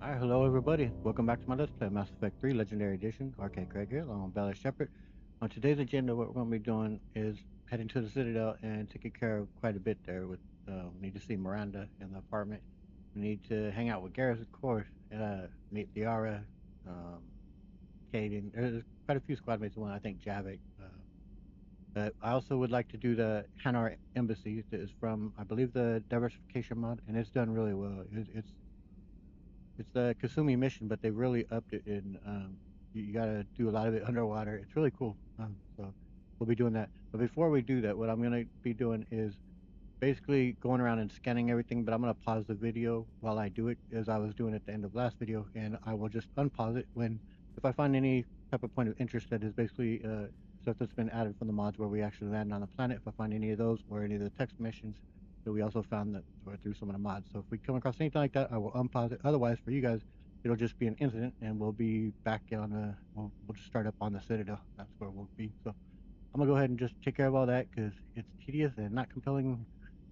Alright, hello everybody. Welcome back to my Let's Play Mass Effect 3 Legendary Edition. RK Craig here, along with Bella Shepherd. On today's agenda, what we're going to be doing is heading to the Citadel and taking care of quite a bit there. We need to see Miranda in the apartment. We need to hang out with Garrus, of course, meet Liara, um, Kaden. There's quite a few squad mates. One, I think Javik. But I also would like to do the Hanar Embassy. That is from, I believe, the diversification mod, and it's done really well. It's the Kasumi mission, but they really upped it in you gotta do a lot of it underwater. It's really cool. So we'll be doing that. But before we do that, what I'm gonna be doing is basically going around and scanning everything, but I'm gonna pause the video while I do it as I was doing at the end of last video, and I will just unpause it when if I find any type of point of interest that is basically stuff that's been added from the mods where we actually land on the planet. If I find any of those or any of the text missions that we also found that or through some of the mods. So if we come across anything like that, I will unpause it. Otherwise, for you guys, it'll just be an incident, and we'll be back on the we'll just start up on the Citadel. That's where we'll be. So I'm gonna go ahead and just take care of all that because it's tedious and not compelling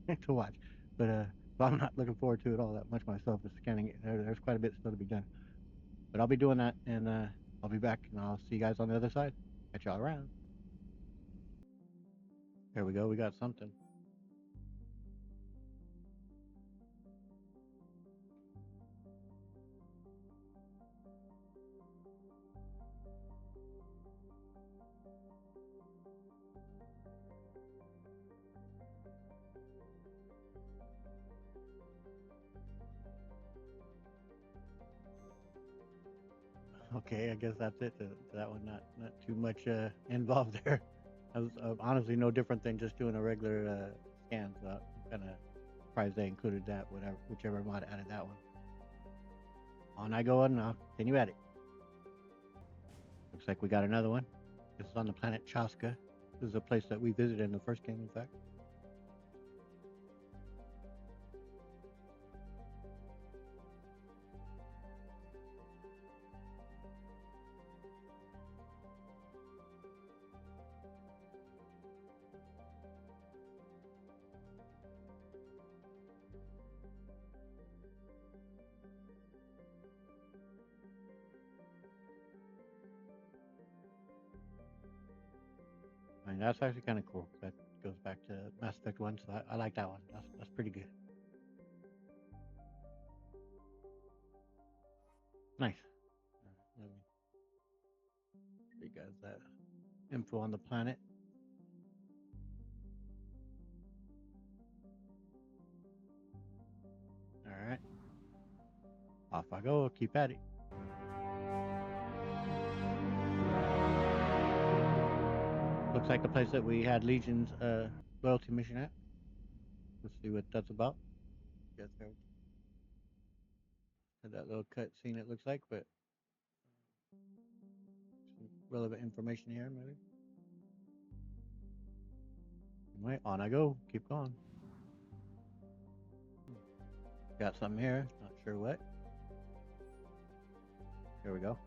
to watch. But so I'm not looking forward to it all that much myself. Just scanning it. There's quite a bit still to be done. But I'll be doing that, and I'll be back, and I'll see you guys on the other side. Catch y'all around. There we go. We got something. Okay, I guess that's it. That one, not too much involved there. I was honestly no different than just doing a regular scan. So I'm kind of surprised they included that. Whatever, whichever mod added that one. On I go, and I'll continue at it. Looks like we got another one. This is on the planet Chaska. This is a place that we visited in the first game, in fact. I mean, that's actually kind of cool. That goes back to Mass Effect 1, so I like that one. That's pretty good. Nice. All right, let me show you guys that info on the planet. All right. Off I go. Keep at it. Looks like the place that we had Legion's loyalty mission at. Let's see what that's about. Guess there that little cut scene it looks like, but some relevant information here maybe. Anyway, on I go. Keep going. Got something here. Not sure what. Here we go.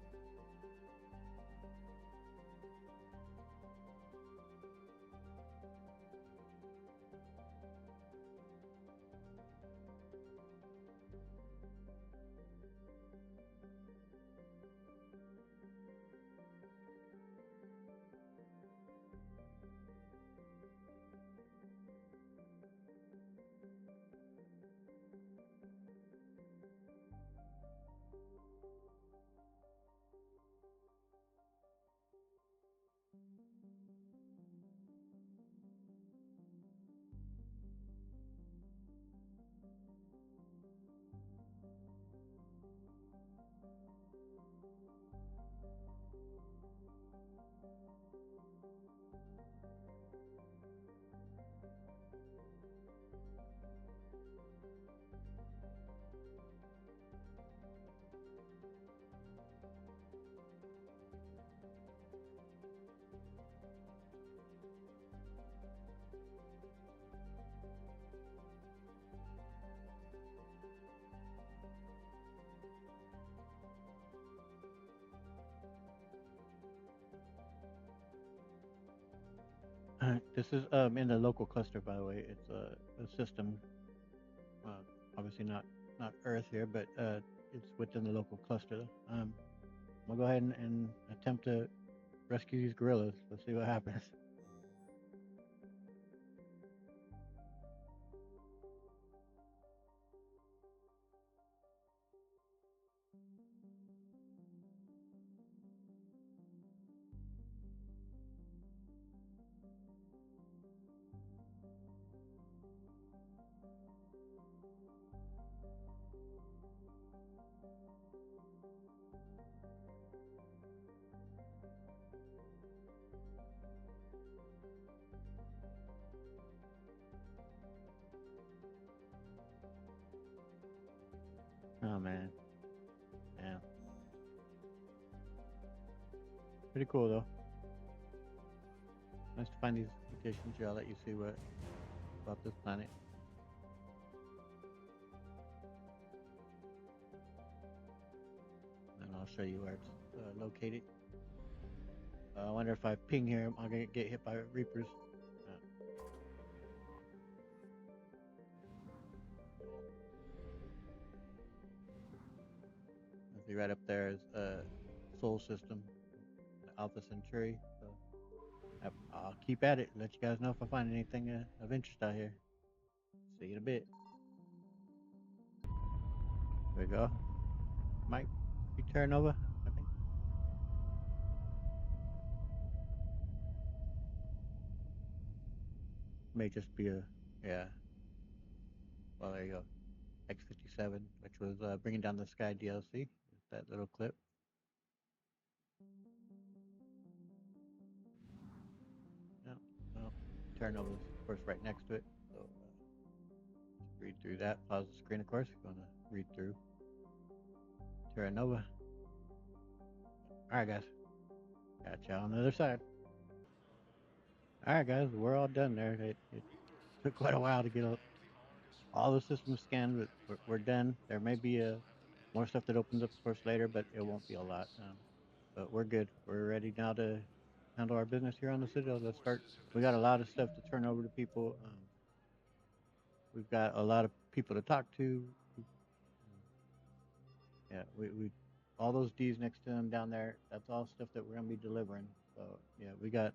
This is in the local cluster, by the way. It's a system, uh, obviously not Earth here, but it's within the local cluster. We'll go ahead and attempt to rescue these gorillas. Let's see what happens. Oh man, yeah, pretty cool though. Nice to find these locations here. I'll let you see what about this planet, and I'll show you where it's located. I wonder if I ping here, I'm gonna get hit by reapers. Uh, see right up there is Soul System, Alpha Centauri. So I'll keep at it. Let you guys know if I find anything of interest out here. See you in a bit. There we go. Might be Terranova, I think. May just be a yeah. Well, there you go. X57, which was Bringing Down the Sky DLC. That little clip. Yeah. Well, Terranova's of course right next to it. So read through that. Pause the screen, of course. If you want to read through Terranova. All right, guys. Got you on the other side. All right, guys. We're all done there. It took quite a while to get all the systems scanned, but we're done. There may be more stuff that opens up for us later, but it won't be a lot. But we're good. We're ready now to handle our business here on the Citadel. Let's start. We got a lot of stuff to turn over to people. We've got a lot of people to talk to. Yeah, we all those D's next to them down there. That's all stuff that we're gonna be delivering. So yeah, we got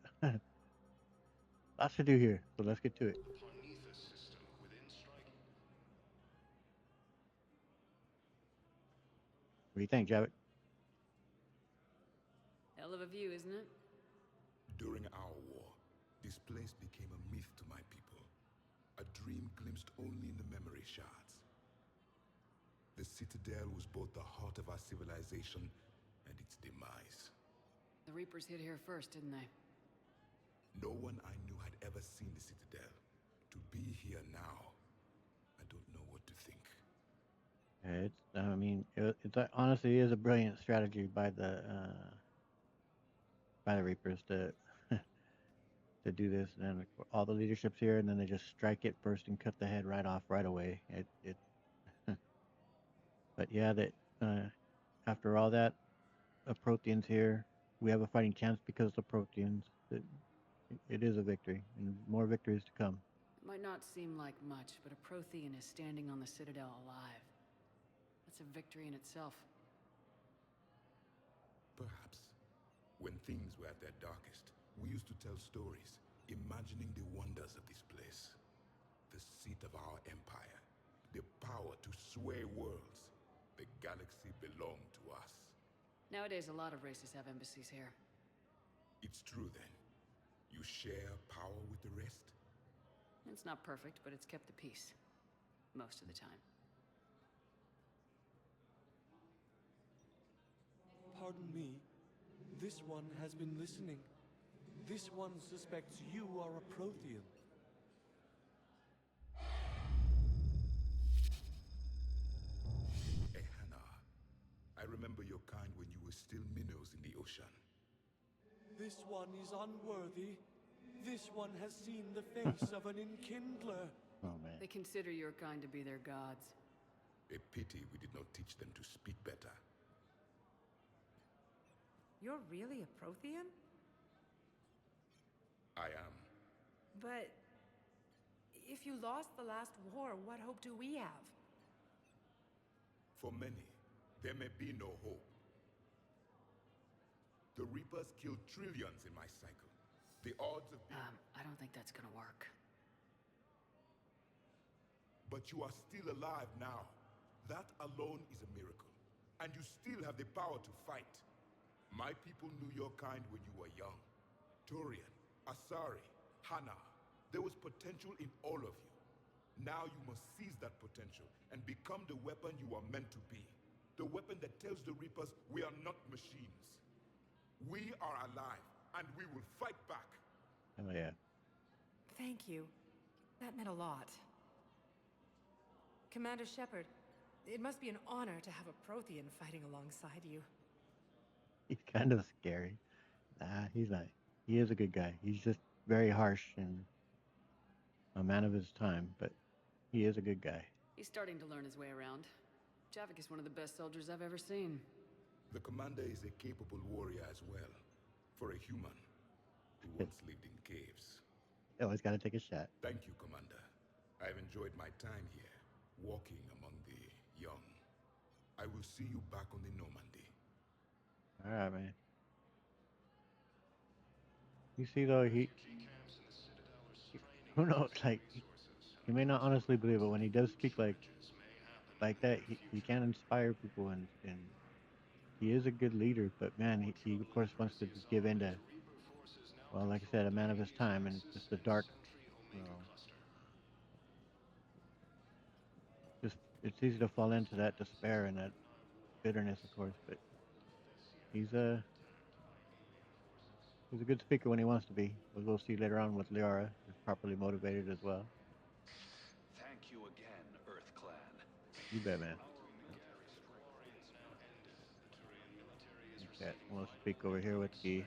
lots to do here. So let's get to it. What do you think, Javik? Hell of a view, isn't it? During our war, this place became a myth to my people. A dream glimpsed only in the memory shards. The Citadel was both the heart of our civilization and its demise. The Reapers hit here first, didn't they? No one I knew had ever seen the Citadel. To be here now, I don't know what to think. It's I mean it's honestly is a brilliant strategy by the Reapers to to do this, and all the leadership's here, and then they just strike it first and cut the head right off right away. It but yeah, that after all that, a Prothean's here. We have a fighting chance because of the Protheans. It is a victory, and more victories to come. It might not seem like much, but a Prothean is standing on the Citadel alive. That's a victory in itself. Perhaps. When things were at their darkest, we used to tell stories, imagining the wonders of this place. The seat of our empire, the power to sway worlds. The galaxy belonged to us. Nowadays, a lot of races have embassies here. It's true then. You share power with the rest? It's not perfect, but it's kept the peace. Most of the time. Pardon me. This one has been listening. This one suspects you are a Prothean. Hanar. I remember your kind when you were still minnows in the ocean. This one is unworthy. This one has seen the face of an enkindler. Oh man. They consider your kind to be their gods. A pity we did not teach them to speak better. You're really a Prothean? I am. But if you lost the last war, what hope do we have? For many, there may be no hope. The Reapers killed trillions in my cycle. The odds of being... I don't think that's gonna work. But you are still alive now. That alone is a miracle. And you still have the power to fight. My people knew your kind when you were young. Turian, Asari, Hanar. There was potential in all of you. Now you must seize that potential and become the weapon you are meant to be. The weapon that tells the Reapers we are not machines. We are alive, and we will fight back. Oh yeah. Thank you. That meant a lot. Commander Shepard, it must be an honor to have a Prothean fighting alongside you. He's kind of scary. Nah, he's not. He is a good guy. He's just very harsh and a man of his time, but he is a good guy. He's starting to learn his way around. Javik is one of the best soldiers I've ever seen. The commander is a capable warrior as well, for a human who once lived in caves. Always got to take a shot. Thank you, Commander. I've enjoyed my time here, walking among the young. I will see you back on the Normandy. All right, man. You see, though, who knows? Like, he may not honestly believe it when he does speak like that. He can inspire people, and he is a good leader. But man, he of course wants to just give in to, well, like I said, a man of his time, and just the dark, you know, just it's easy to fall into that despair and that bitterness, of course. But he's a he's a good speaker when he wants to be. As we'll see later on with Liara, is properly motivated as well. Thank you again, Earth Clan. You bet, man. Okay, we'll speak over here with the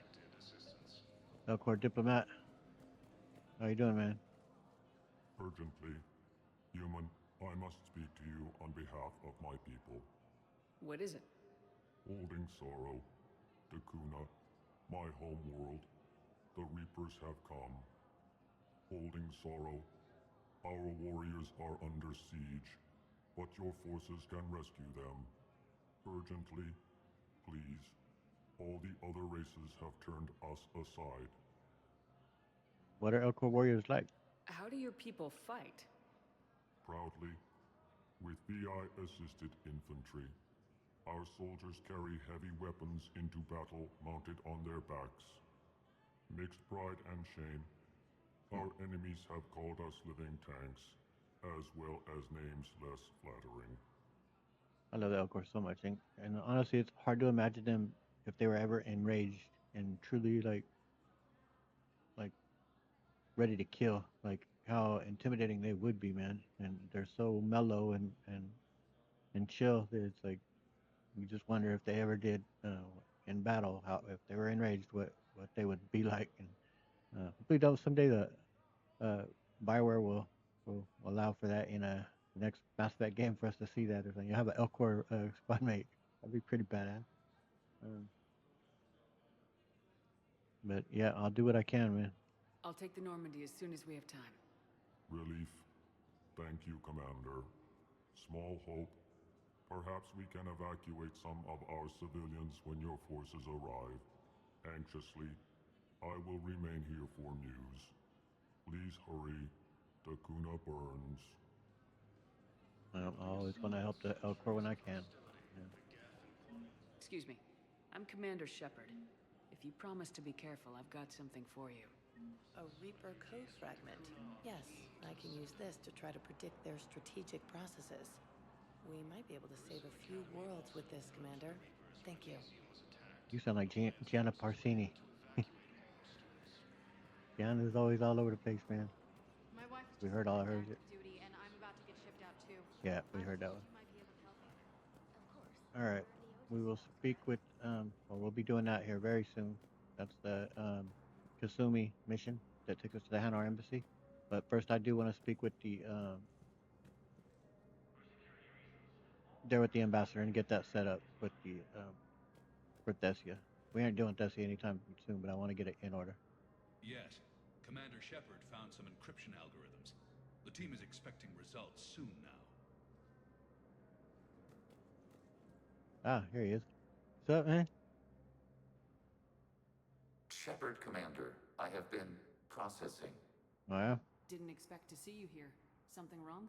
Elcor diplomat. How you doing, man? Urgently, human, I must speak to you on behalf of my people. What is it? Holding sorrow, Dakuna, my home world, the Reapers have come. Holding sorrow, our warriors are under siege, but your forces can rescue them. Urgently, please. All the other races have turned us aside. What are Elcor warriors like? How do your people fight? Proudly, with BI-assisted infantry, our soldiers carry heavy weapons into battle mounted on their backs. Mixed pride and shame, our enemies have called us living tanks, as well as names less flattering. I love the Elcor so much, and honestly, it's hard to imagine them if they were ever enraged and truly like ready to kill. Like how intimidating they would be, man. And they're so mellow and chill that it's like you just wonder if they ever did in battle, how if they were enraged, what they would be like. And hopefully, though, someday the uh, Bioware will allow for that in a next Mass Effect game for us to see that. Or something. You have an Elcor squad mate. That'd be pretty badass. Um, but yeah, I'll do what I can, man. I'll take the Normandy as soon as we have time. Relief. Thank you, Commander. Small hope. Perhaps we can evacuate some of our civilians when your forces arrive. Anxiously, I will remain here for news. Please hurry. Dakuna burns. I'm always going to help the Elcor when I can. Yeah. Excuse me. I'm Commander Shepard. If you promise to be careful, I've got something for you. A Reaper code fragment. Yes, I can use this to try to predict their strategic processes. We might be able to save a few worlds with this, Commander. Thank you. You sound like Gianna Parsini. Gianna's always all over the place, man. My wife is We just heard all of returned hers. active duty, and I'm about to get shipped out too. Yeah, we I heard was that told one. you might be able to help me. Of course. All right. We will speak with, well, we'll be doing that here very soon. That's the Kasumi mission that took us to the Hanar embassy. But first, I do want to speak with the, there with the ambassador and get that set up with the, for Thessia. We aren't doing Thessia anytime soon, but I want to get it in order. Yes, Commander Shepard found some encryption algorithms. The team is expecting results soon now. Ah, here he is. What's up, man? Shepard, Commander, I have been processing. Oh, yeah? Didn't expect to see you here. Something wrong?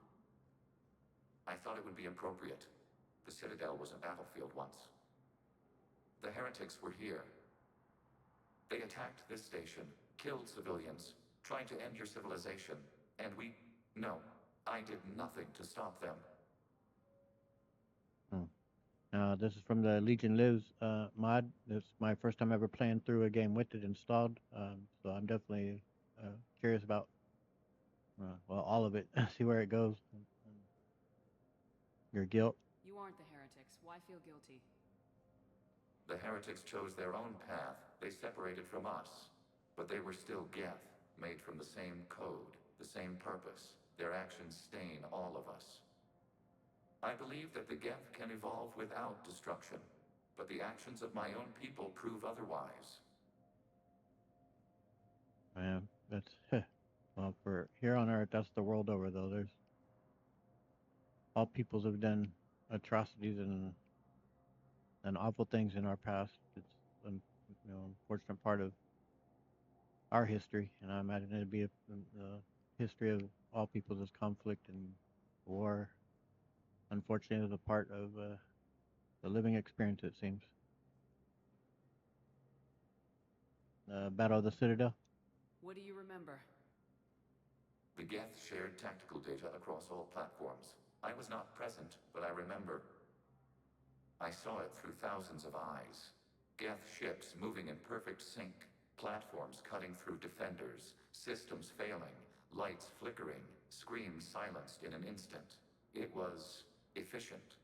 I thought it would be appropriate. The Citadel was a battlefield once. The heretics were here. They attacked this station, killed civilians, tried to end your civilization, and we... No, I did nothing to stop them. Hmm. This is from the Legion Lives mod. This is my first time ever playing through a game with it installed. So I'm definitely curious about, well, all of it. See where it goes. Your guilt. You aren't the heretics. Why feel guilty? The heretics chose their own path. They separated from us. But they were still Geth, made from the same code, the same purpose. Their actions stain all of us. I believe that the Geth can evolve without destruction, but the actions of my own people prove otherwise. Man, that's well, for here on Earth, that's the world over though. There's all peoples have done atrocities and awful things in our past. It's unfortunate part of our history, and I imagine it'd be a history of all peoples as conflict and war. Unfortunately, is a part of the living experience. It seems. Battle of the Citadel. What do you remember? The Geth shared tactical data across all platforms. I was not present, but I remember. I saw it through thousands of eyes. Geth ships moving in perfect sync, platforms cutting through defenders, systems failing, lights flickering, screams silenced in an instant. It was efficient.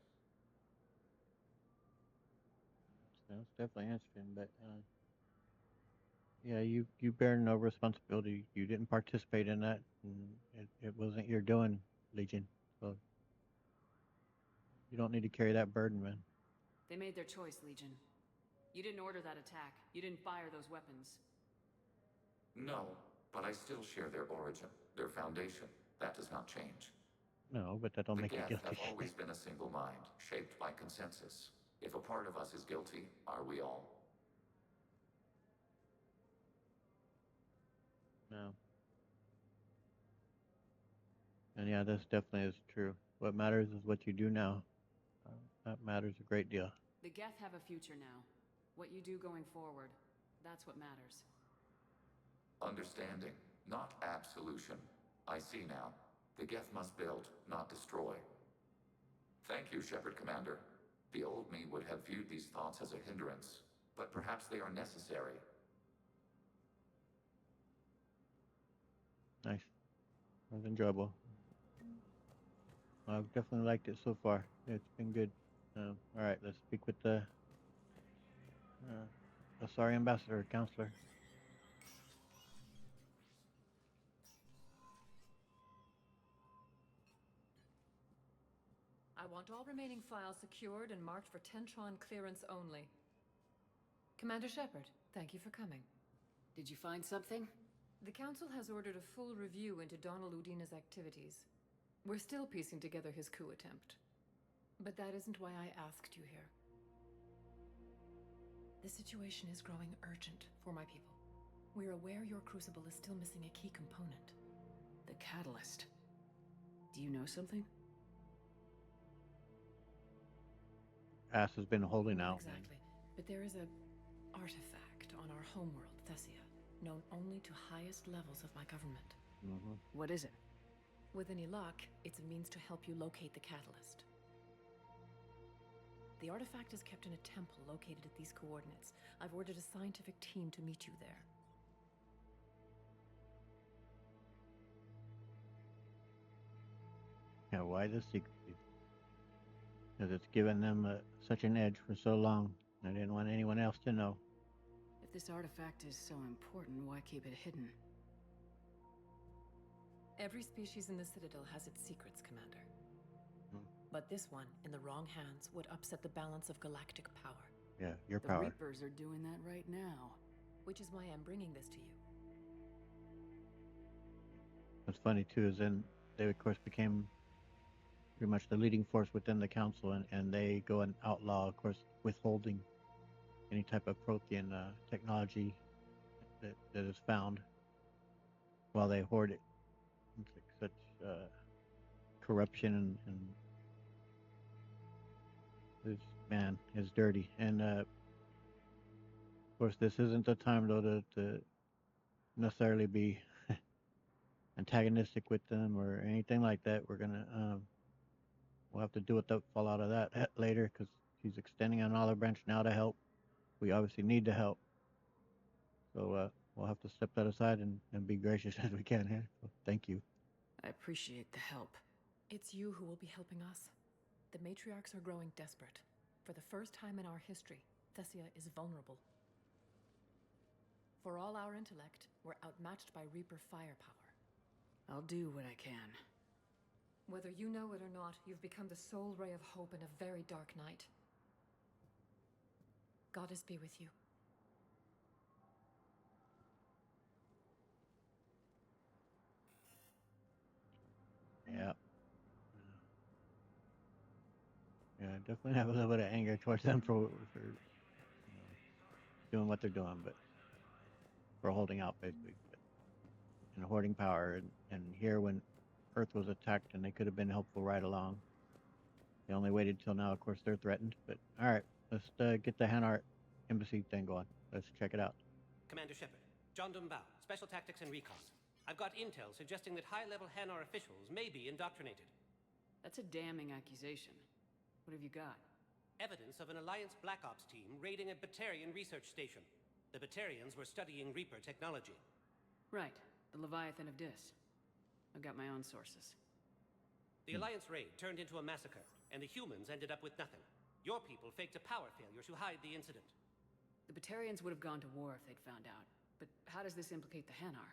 So it's definitely interesting, but yeah, you bear no responsibility. You didn't participate in that, and it wasn't your doing, Legion. So you don't need to carry that burden, man. They made their choice, Legion. You didn't order that attack. You didn't fire those weapons. No, but I still share their origin, their foundation. That does not change. No, but that don't The make you Geth have guilty. always been a single mind, shaped by consensus. If a part of us is guilty, are we all? No, and yeah, this definitely is true. What matters is what you do now. That matters a great deal. The Geth have a future now. What you do going forward, that's what matters. Understanding, not absolution. I see now. The Geth must build, not destroy. Thank you, Shepard Commander. The old me would have viewed these thoughts as a hindrance, but perhaps they are necessary. Nice. That was enjoyable. I've definitely liked it so far. It's been good. All right, let's speak with the sorry ambassador, counselor. I want all remaining files secured and marked for Tentron clearance only. Commander Shepard, thank you for coming. Did you find something? The Council has ordered a full review into Donald Udina's activities. We're still piecing together his coup attempt. But that isn't why I asked you here. The situation is growing urgent for my people. We're aware your crucible is still missing a key component. The catalyst. Do you know something? Ass has been holding Not out, man. exactly, but there is a artifact on our homeworld, Thessia, known only to highest levels of my government. What is it? With any luck, it's a means to help you locate the catalyst. The artifact is kept in a temple located at these coordinates. I've ordered a scientific team to meet you there. Yeah, why the secrecy? Because it's given them such an edge for so long. I didn't want anyone else to know. If this artifact is so important, why keep it hidden? Every species in the Citadel has its secrets, Commander. Hmm. But this one, in the wrong hands, would upset the balance of galactic power. Yeah, your The power. Reapers are doing that right now. Which is why I'm bringing this to you. What's funny too is then they of course became pretty much the leading force within the council, and they go and outlaw, of course, withholding any type of Prothean technology that is found while they hoard it. It's like such corruption and this man is dirty. And of course, this isn't the time though to necessarily be antagonistic with them or anything like that. We'll have to deal with the fallout of that later because he's extending an olive branch now to help. We obviously need the help, so we'll have to step that aside and be gracious as we can here. So thank you. I appreciate the help. It's you who will be helping us. The matriarchs are growing desperate. For the first time in our history, Thessia is vulnerable. For all our intellect, we're outmatched by Reaper firepower. I'll do what I can. Whether you know it or not, you've become the sole ray of hope in a very dark night. Goddess be with you. Yeah. Yeah, definitely have a little bit of anger towards them for doing what they're doing, but for holding out basically, but, and hoarding power. And here, when Earth was attacked, and they could have been helpful right along, they only waited till now. Of course, they're threatened. But all right, let's get the Hanar embassy thing going. Let's check it out. Commander Shepard, John Dumbao, Special Tactics and Recon. I've got intel suggesting that high-level Hanar officials may be indoctrinated. That's a damning accusation. What have you got? Evidence of an Alliance Black Ops team raiding a Batarian research station. The Batarians were studying Reaper technology. Right, the Leviathan of Dis. I've got my own sources. The Alliance raid turned into a massacre, and the humans ended up with nothing. Your people faked a power failure to hide the incident. The Batarians would have gone to war if they'd found out. But how does this implicate the Hanar?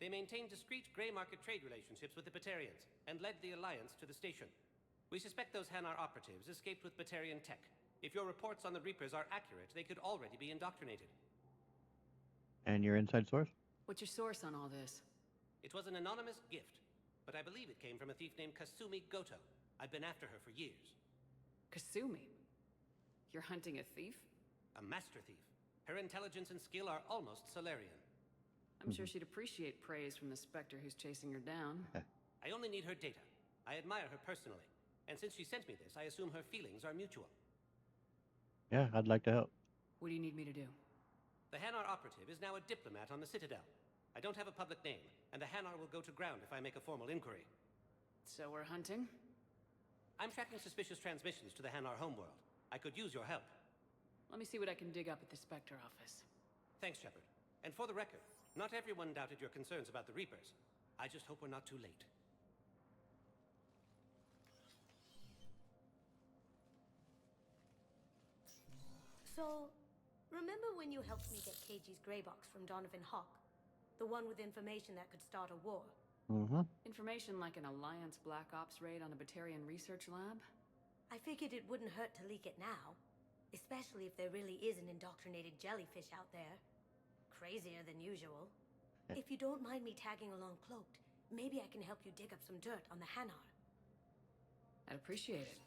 They maintained discreet gray market trade relationships with the Batarians, and led the Alliance to the station. We suspect those Hanar operatives escaped with Batarian tech. If your reports on the Reapers are accurate, they could already be indoctrinated. And your inside source? What's your source on all this? It was an anonymous gift, but I believe it came from a thief named Kasumi Goto. I've been after her for years. Kasumi? You're hunting a thief? A master thief. Her intelligence and skill are almost Solarian. I'm sure she'd appreciate praise from the Spectre who's chasing her down. I only need her data. I admire her personally. And since she sent me this, I assume her feelings are mutual. Yeah, I'd like to help. What do you need me to do? The Hanar operative is now a diplomat on the Citadel. I don't have a public name, and the Hanar will go to ground if I make a formal inquiry. So we're hunting? I'm tracking suspicious transmissions to the Hanar homeworld. I could use your help. Let me see what I can dig up at the Spectre office. Thanks, Shepard. And for the record, not everyone doubted your concerns about the Reapers. I just hope we're not too late. So, remember when you helped me get KG's grey box from Donovan Hawk? The one with information that could start a war? Mm-hmm. Information like an Alliance Black Ops raid on a Batarian research lab? I figured it wouldn't hurt to leak it now. Especially if there really is an indoctrinated jellyfish out there. Crazier than usual. If you don't mind me tagging along cloaked, maybe I can help you dig up some dirt on the Hanar. I'd appreciate it.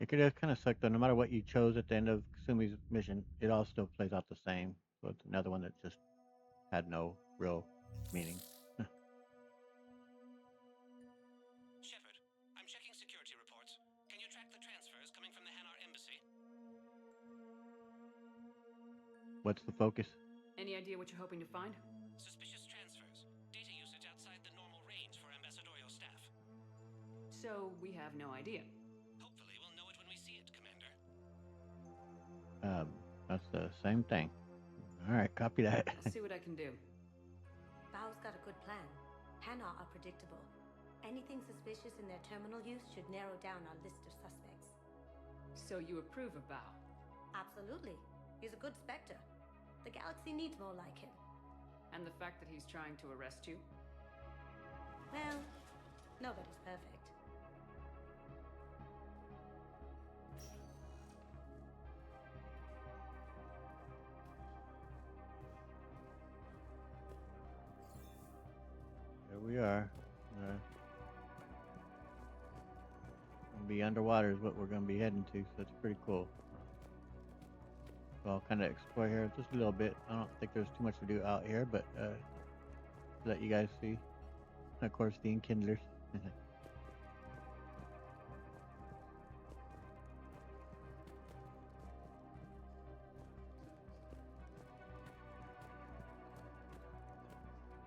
It could have kind of sucked though. No matter what you chose at the end of Kasumi's mission, it all still plays out the same. So it's another one that just had no real meaning. Shepard, I'm checking security reports. Can you track the transfers coming from the Hanar embassy? What's the focus? Any idea what you're hoping to find? Suspicious transfers. Data usage outside the normal range for ambassadorial staff. So we have no idea. Hopefully we'll know it when we see it, Commander. That's the same thing. All right, copy that. I'll see what I can do. Bao's got a good plan. Hanar are predictable. Anything suspicious in their terminal use should narrow down our list of suspects. So you approve of Bao? Absolutely. He's a good Spectre. The galaxy needs more like him. And the fact that he's trying to arrest you? Well, nobody's perfect. are. Gonna be underwater is what we're gonna be heading to, so it's pretty cool. So I'll kind of explore here just a little bit. I don't think there's too much to do out here, but to let you guys see. Of course, the enkindlers.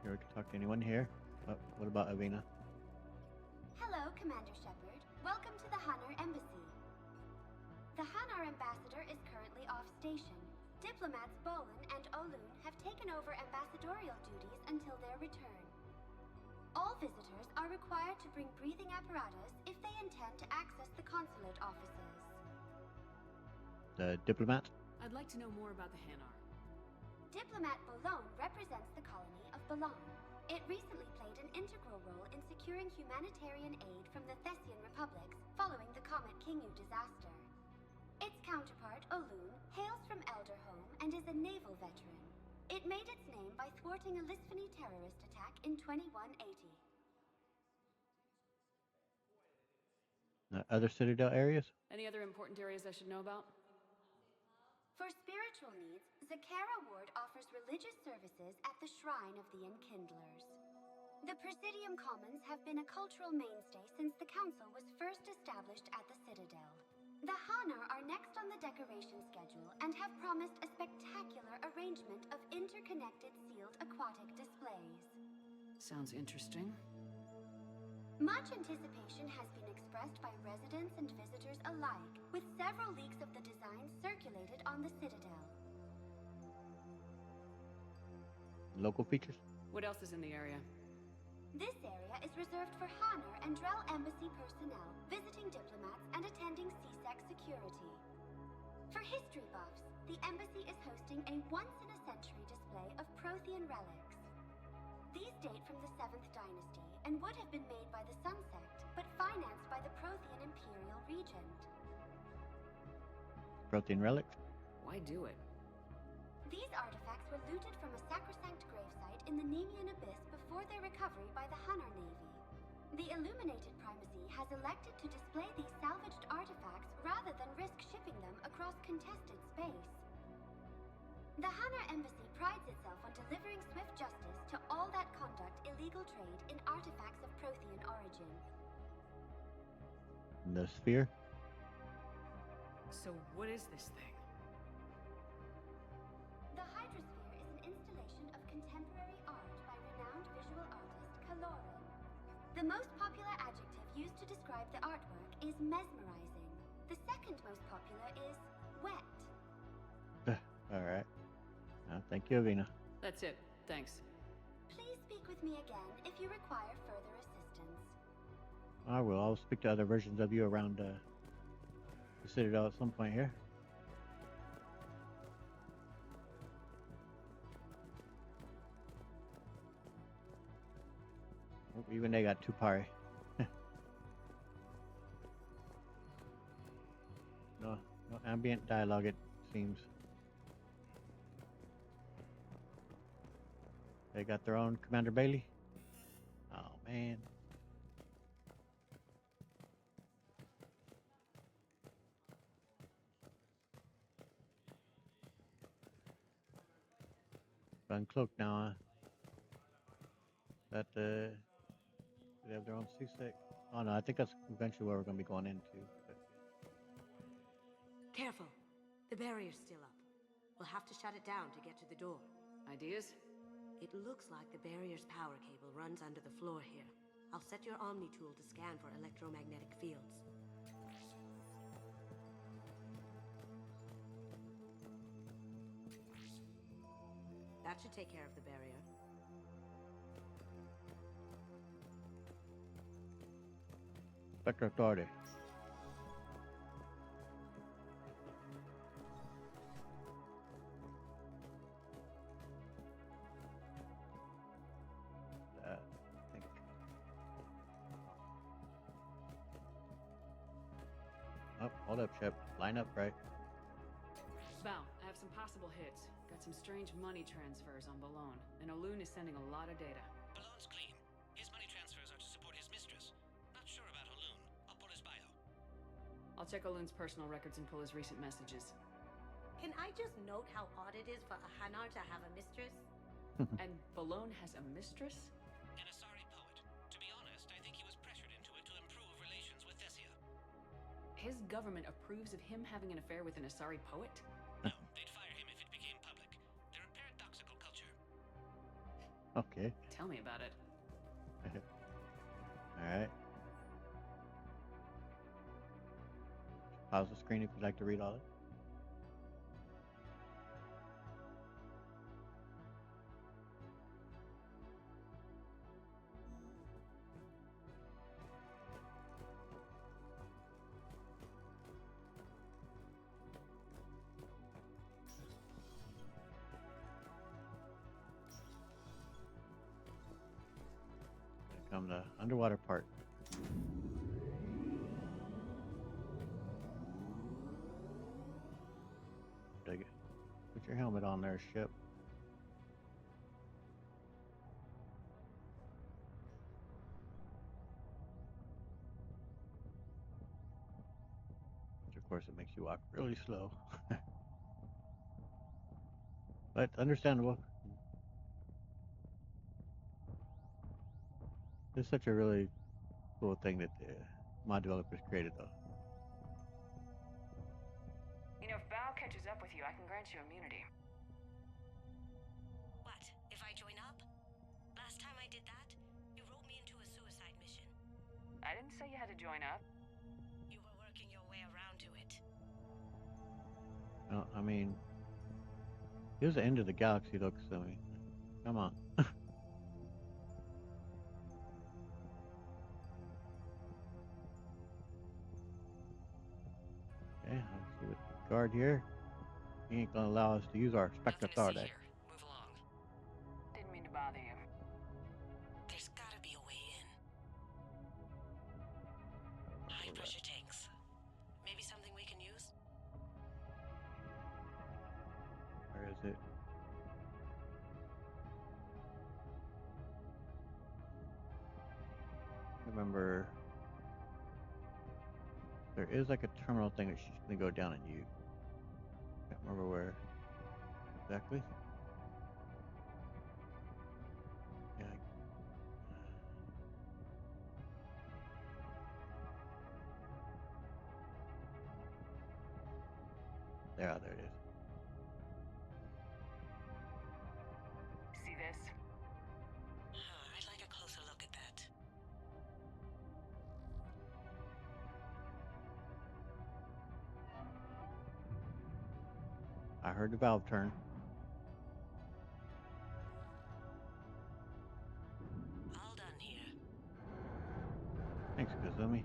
Here we can talk to anyone here. Oh, what about Avina? Hello, Commander Shepard. Welcome to the Hanar Embassy. The Hanar ambassador is currently off station. Diplomats Bolin and Olun have taken over ambassadorial duties until their return. All visitors are required to bring breathing apparatus if they intend to access the consulate offices. The diplomat? I'd like to know more about the Hanar. Diplomat Bolon represents the colony of Bolon. It recently played an integral role in securing humanitarian aid from the Thessian republics following the Comet Kingu disaster. Its counterpart, Olun, hails from Elderhome and is a naval veteran. It made its name by thwarting a Lisphony terrorist attack in 2180. Other Citadel areas? Any other important areas I should know about? For spiritual needs, Zakara Ward offers religious services at the Shrine of the Enkindlers. The Presidium Commons have been a cultural mainstay since the Council was first established at the Citadel. The Hanar are next on the decoration schedule and have promised a spectacular arrangement of interconnected sealed aquatic displays. Sounds interesting. Much anticipation has been expressed by residents and visitors alike, with several leaks of the design circulated on the Citadel. Local features? What else is in the area? This area is reserved for Hanar and Drell Embassy personnel, visiting diplomats, and attending CSEC security. For history buffs, the embassy is hosting a once-in-a-century display of Prothean relics. These date from the 7th Dynasty and would have been made by the Sun Sect, but financed by the Prothean Imperial Regent. Prothean relics? Why do it? These artifacts were looted from a sacrosanct gravesite in the Nemean Abyss before their recovery by the Hanar Navy. The Illuminated Primacy has elected to display these salvaged artifacts rather than risk shipping them across contested space. The Hanar Embassy prides itself on delivering swift justice to all that conduct illegal trade in artifacts of Prothean origin. The sphere? So what is this thing? The Hydrosphere is an installation of contemporary art by renowned visual artist Kaloran. The most popular adjective used to describe the artwork is mesmerizing. The second most popular is wet. Alright. Thank you, Avina. That's it. Thanks. Please speak with me again if you require further assistance. I will. I'll speak to other versions of you around the Citadel at some point here. Oh, even they got 2 pari. No ambient dialogue, it seems. They got their own Commander Bailey. Oh man. Uncloaked now, huh? That they have their own C6. Oh no, I think that's eventually where we're gonna be going into. But... Careful. The barrier's still up. We'll have to shut it down to get to the door. Ideas? It looks like the barrier's power cable runs under the floor here. I'll set your Omni tool to scan for electromagnetic fields. That should take care of the barrier. Spectre Authority. I think. Oh, hold up, Shep. Line up right. Val, I have some possible hits. Got some strange money transfers on Bolon, and Olun is sending a lot of data. Balloon's clean. His money I'll check Olun's personal records and pull his recent messages. Can I just note how odd it is for a Hanar to have a mistress? And Balone has a mistress? An Asari poet. To be honest, I think he was pressured into it to improve relations with Thessia. His government approves of him having an affair with an Asari poet? No, they'd fire him if it became public. They're a paradoxical culture. Okay. Tell me about it. Alright. Pause the screen if you'd like to read all of it. Here come the underwater part. Dig it. Put your helmet on there, ship. Which of course it makes you walk really slow. But understandable. It's such a really cool thing that the mod developers created though. You know, if Bao catches up with you, I can grant you immunity. What, if I join up? Last time I did that, you wrote me into a suicide mission. I didn't say you had to join up. You were working your way around to it. Well, I mean, it was the end of the galaxy though, so I mean, come on. Okay, let's see what the guard here. He ain't gonna allow us to use our Spectre Authority. Move along. Didn't mean to bother you. There's gotta be a way in. High pressure tanks. Maybe something we can use? Where is it? Remember, there is like a terminal thing that she's gonna go down and use. Can't remember where exactly. Yeah. There it is. See this? I'd like a closer look at that. I heard the valve turn. All done here. Thanks, Kazumi.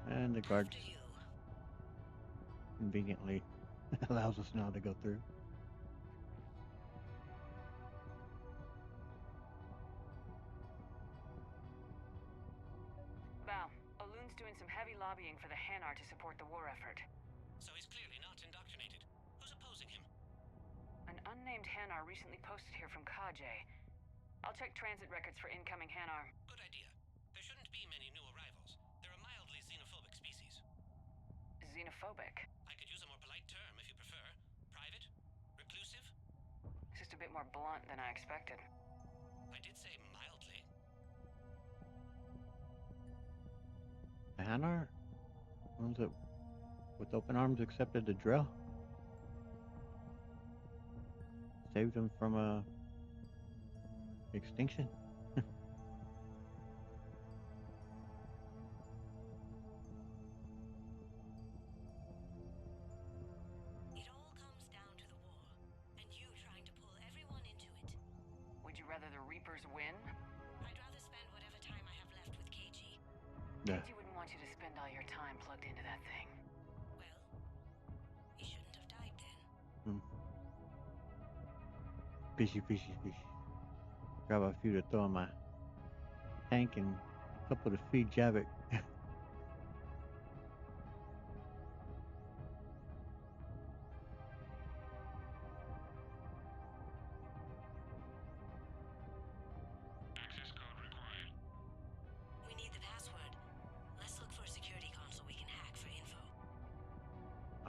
And the guard conveniently allows us now to go through. Val, Olun's doing some heavy lobbying for the Hanar to support the war effort. So he's clearly not indoctrinated. Who's opposing him? An unnamed Hanar recently posted here from Kajay. I'll check transit records for incoming Hanar. Good idea. There shouldn't be many new arrivals. They're a mildly xenophobic species. Xenophobic? I could use a more polite term if you prefer. Private? Reclusive? It's just a bit more blunt than I expected. I did say mildly. The Hanar? Ones that with open arms accepted the drill? Saved them from extinction? It all comes down to the war, and you trying to pull everyone into it. Would you rather the Reapers win? I'd rather spend whatever time I have left with KG. Yeah. KG wouldn't want you to spend all your time plugged into that thing. Well, he shouldn't have died then. Fishy. Grab a few to throw in my tank and a couple to feed Javik.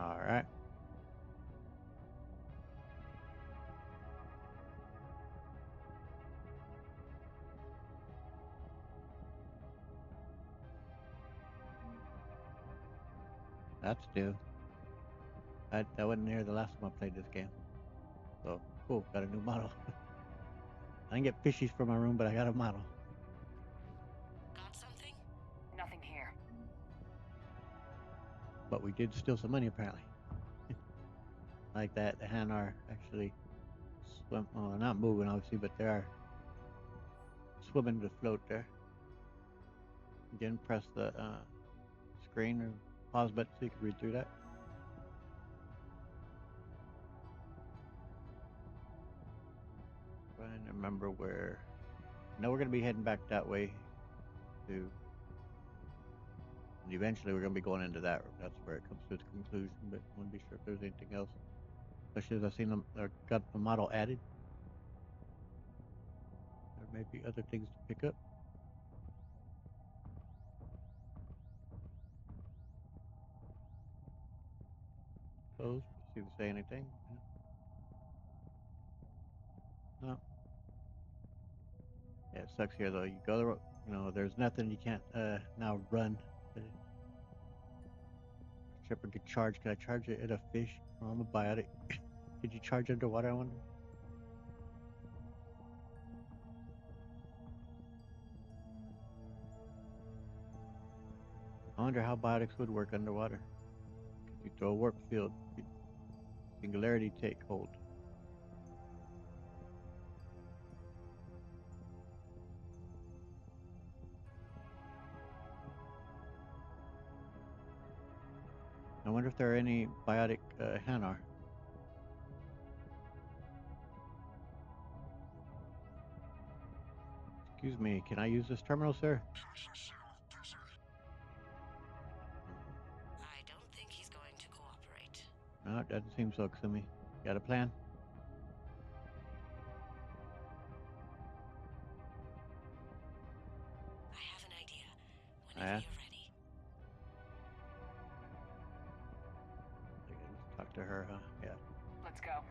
All right. That's new. I wasn't here the last time I played this game. So cool. Got a new model. I didn't get fishies for my room, but I got a model. Got something? Nothing here. But we did steal some money apparently. Like that, the Hanar actually swim. Well, not moving obviously, but they are swimming to float there. Again, press the screen or pause button so you can read through that. Trying to remember where. Now we're gonna be heading back that way to. And eventually we're gonna be going into that. That's where it comes to its conclusion. But I want to be sure if there's anything else. Especially as I've seen them, got the model added. There may be other things to pick up. Close. See if they say anything. No. Yeah, it sucks here though. You go the there's nothing you can't now run. Shepard could charge. Could I charge it at a fish? Oh, I'm a biotic. Could you charge underwater? I wonder. I wonder how biotics would work underwater. If you throw a warp field, singularity take hold. I wonder if there are any biotic Hanar. Excuse me, can I use this terminal, sir? I don't think he's going to cooperate. No, it doesn't seem so, Kasumi. Got a plan? I have an idea. Whenever you're ready. Let's talk to her, huh? Yeah. Let's go.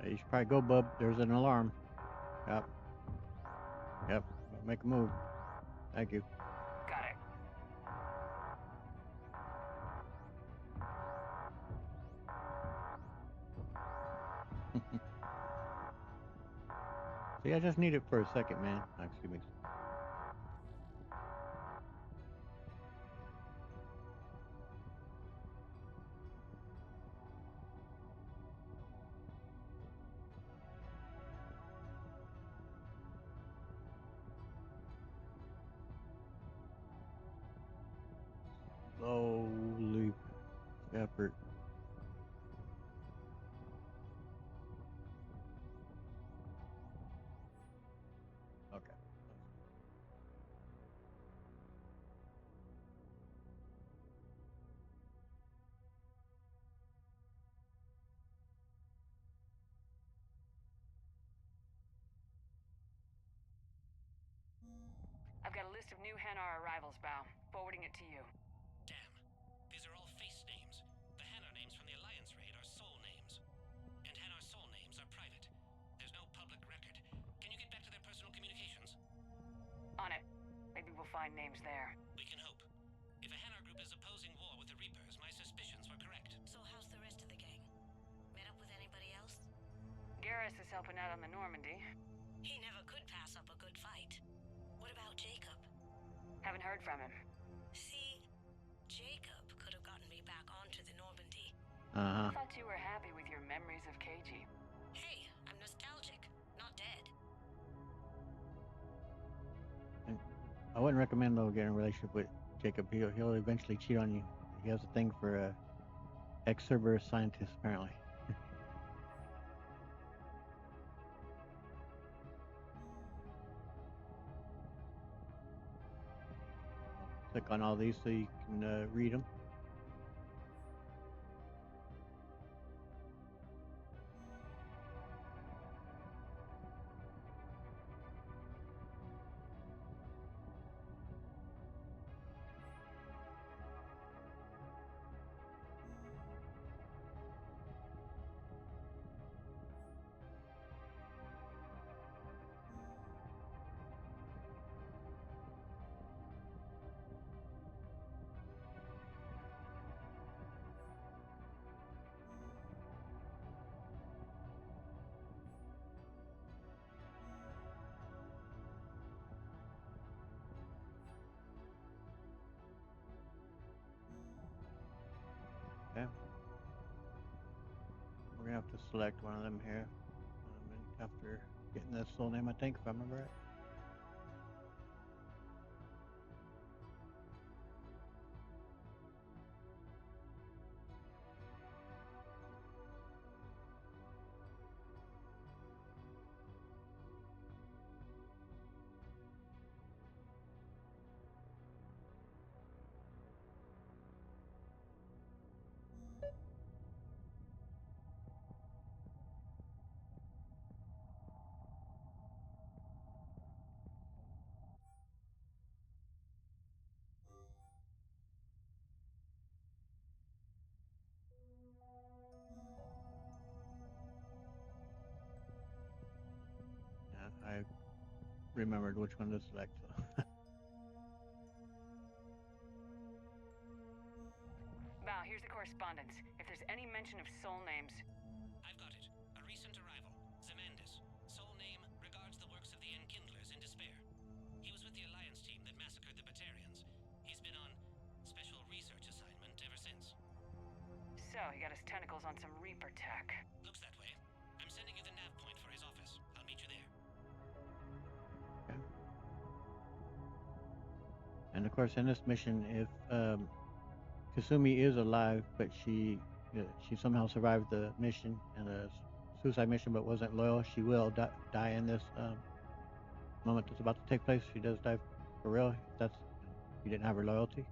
You should probably go, bub. There's an alarm. Yep. Yep. Make a move. Thank you. Got it. See, I just need it for a second, man. Excuse me. Slowly effort. Okay. I've got a list of new Hanar arrivals, Bao. Forwarding it to you. Damn. These are all face names. The Hanar names from the Alliance raid are soul names. And Hanar soul names are private. There's no public record. Can you get back to their personal communications? On it. Maybe we'll find names there. We can hope. If a Hanar group is opposing war with the Reapers, my suspicions were correct. So how's the rest of the gang? Met up with anybody else? Garrus is helping out on the Normandy. He never could pass up a good fight. What about Jacob? Haven't heard from him. See, Jacob could have gotten me back onto the Normandy. I thought you were happy with your memories of KG. Hey, I'm nostalgic, not dead. I wouldn't recommend though getting a relationship with Jacob. He'll eventually cheat on you. He has a thing for ex-Cerberus scientists apparently. Click on all these so you can read them. have to select one of them here. After getting this soul name, I think, if I remember right. Yeah, I remembered which one to select. So. Val, here's the correspondence. If there's any mention of soul names... I've got it. A recent arrival. Zemandis. Soul name regards the works of the Enkindlers in despair. He was with the Alliance team that massacred the Batarians. He's been on special research assignment ever since. So, he got his tentacles on some Reaper tech. Looks that way. I'm sending you the nav point for his office. I'll meet you there. Okay. And of course, in this mission, if Kasumi is alive, but she somehow survived the mission and the suicide mission, but wasn't loyal, she will die in this moment that's about to take place. She does die for real. If that's you didn't have her loyalty.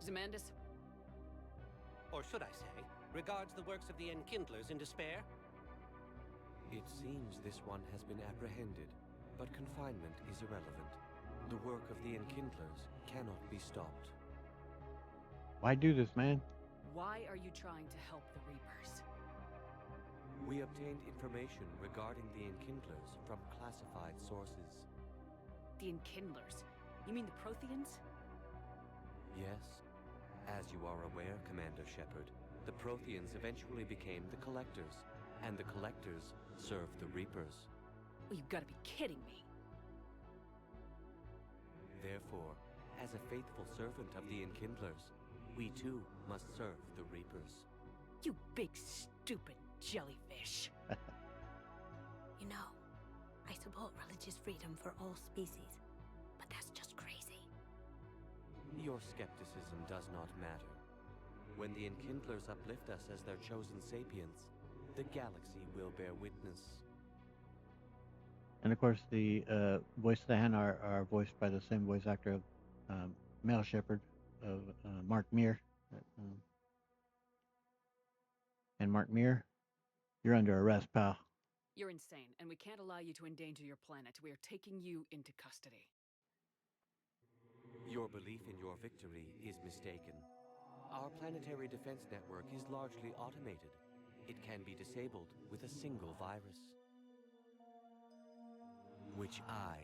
Zemandis? Or should I say, regards the works of the Enkindlers in despair? It seems this one has been apprehended, but confinement is irrelevant. The work of the Enkindlers cannot be stopped. Why do this, man? Why are you trying to help the Reapers? We obtained information regarding the Enkindlers from classified sources. The Enkindlers? You mean the Protheans? Yes. As you are aware, Commander Shepard, the Protheans eventually became the Collectors, and the Collectors served the Reapers. Well, you've got to be kidding me. Therefore, as a faithful servant of the Enkindlers, we too must serve the Reapers. You big stupid jellyfish. You know, I support religious freedom for all species, but that's just crazy. Your skepticism does not matter. When the Enkindlers uplift us as their chosen sapients, the galaxy will bear witness. And of course, the voice of the Hanar are voiced by the same voice actor of Male Shepherd, of Mark Meir. And Mark Meir, you're under arrest, pal. You're insane, and we can't allow you to endanger your planet. We are taking you into custody. Your belief in your victory is mistaken. Our planetary defense network is largely automated. It can be disabled with a single virus, which I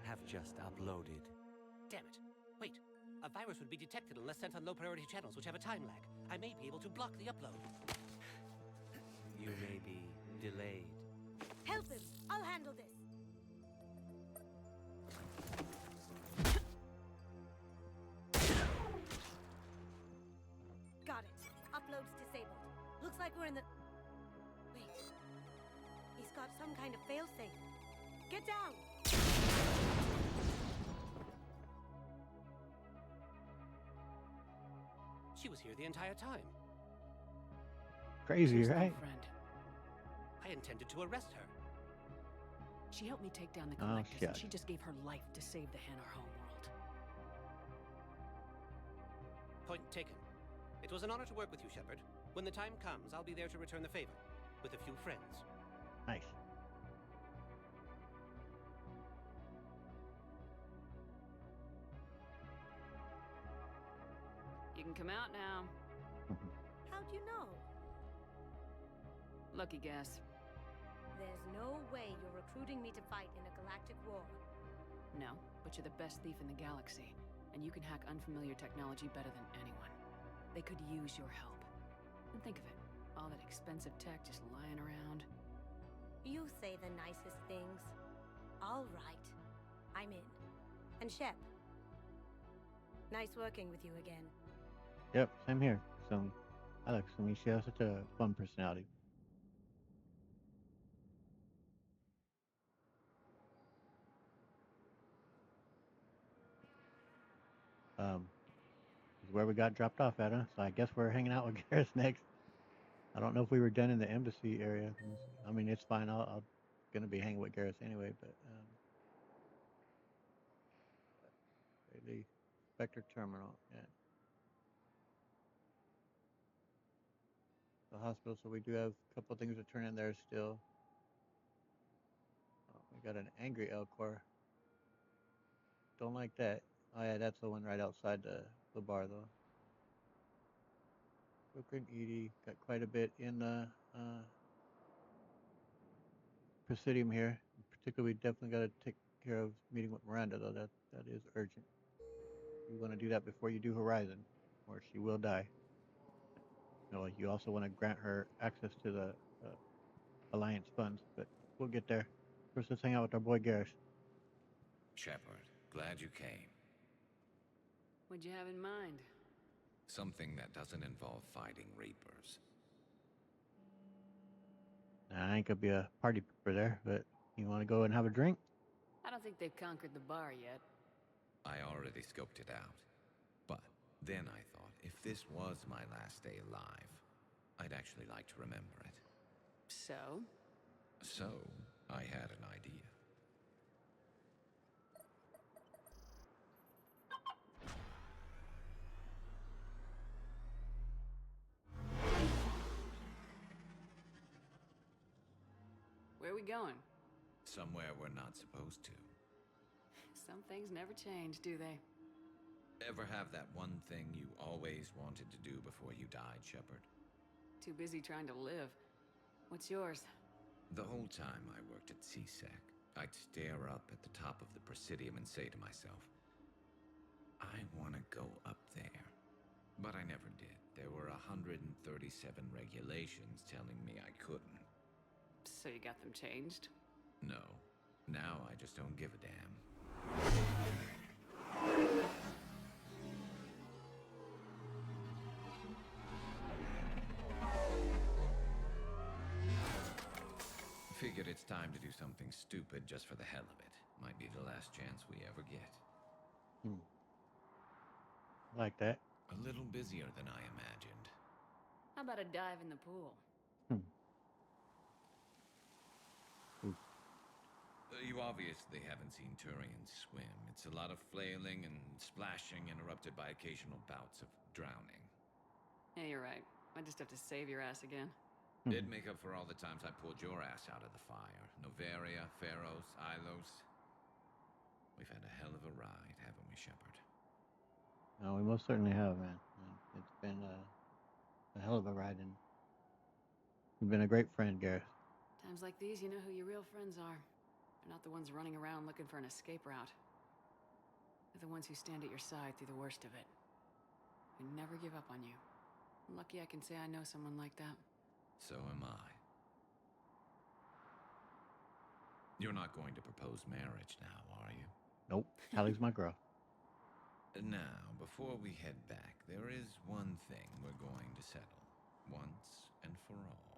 have just uploaded. Damn it. Wait. A virus would be detected unless sent on low-priority channels, which have a time lag. I may be able to block the upload. You may be delayed. Help him! I'll handle this! Got it. Upload's disabled. Looks like we're in the... Wait. He's got some kind of failsafe. Get down! She was here the entire time. Crazy, She's right? no friend. I intended to arrest her. She helped me take down the Oh, Collectors, and shit. she just gave her life to save the Hanar homeworld. Point taken. It was an honor to work with you, Shepard. When the time comes, I'll be there to return the favor. With a few friends. Nice. You can come out now. How'd you know? Lucky guess. There's no way you're recruiting me to fight in a galactic war. No, but you're the best thief in the galaxy, and you can hack unfamiliar technology better than anyone. They could use your help. And think of it, all that expensive tech just lying around. You say the nicest things. All right. I'm in. And Shep, Nice working with you again. Yep, same here. So I like Sumi. She has such a fun personality. This is where we got dropped off at, huh? So I guess we're hanging out with Garrus next. I don't know if we were done in the embassy area. Let me see. I mean, it's fine. I'll gonna be hanging with Garrus anyway, but the Spectre Terminal, yeah, the hospital. So we do have a couple things to turn in there still. Oh, we got an angry Elcor. Don't like that. Oh yeah, that's the one right outside the bar though. Booker and Edie got quite a bit in the Presidium here. In particular, we definitely got to take care of meeting with Miranda though. That is urgent. You want to do that before you do Horizon, or she will die. You know, you also want to grant her access to the uh, Alliance funds, but we'll get there. First, let's hang out with our boy Garrus. Shepard, glad you came. What'd you have in mind? Something that doesn't involve fighting Reapers. Nah, I ain't gonna be a party pooper there, but you want to go and have a drink? I don't think they've conquered the bar yet. I already scoped it out. But then I thought, if this was my last day alive, I'd actually like to remember it. So? So, I had an idea. Where are we going? Somewhere we're not supposed to. Some things never change, do they? Ever have that one thing you always wanted to do before you died, Shepard? Too busy trying to live. What's yours? The whole time I worked at CSEC, I'd stare up at the top of the Presidium and say to myself, I want to go up there. But I never did. There were 137 regulations telling me I couldn't. So you got them changed? No. Now I just don't give a damn. Figured it's time to do something stupid just for the hell of it. Might be the last chance we ever get. Like that. A little busier than I imagined. How about a dive in the pool? You obviously haven't seen Turians swim. It's a lot of flailing and splashing interrupted by occasional bouts of drowning. Yeah, you're right. I just have to save your ass again. It'd make up for all the times I pulled your ass out of the fire. Noveria, Pharaohs, Ilos. We've had a hell of a ride, haven't we, Shepard? No, we most certainly have, man. It's been a hell of a ride, and you've been a great friend, Garrus. Times like these, you know who your real friends are. They're not the ones running around looking for an escape route. They're the ones who stand at your side through the worst of it. Who never give up on you. I'm lucky I can say I know someone like that. So am I. You're not going to propose marriage now, are you? Nope. Hallie's my girl. Now, before we head back, there is one thing we're going to settle. Once and for all.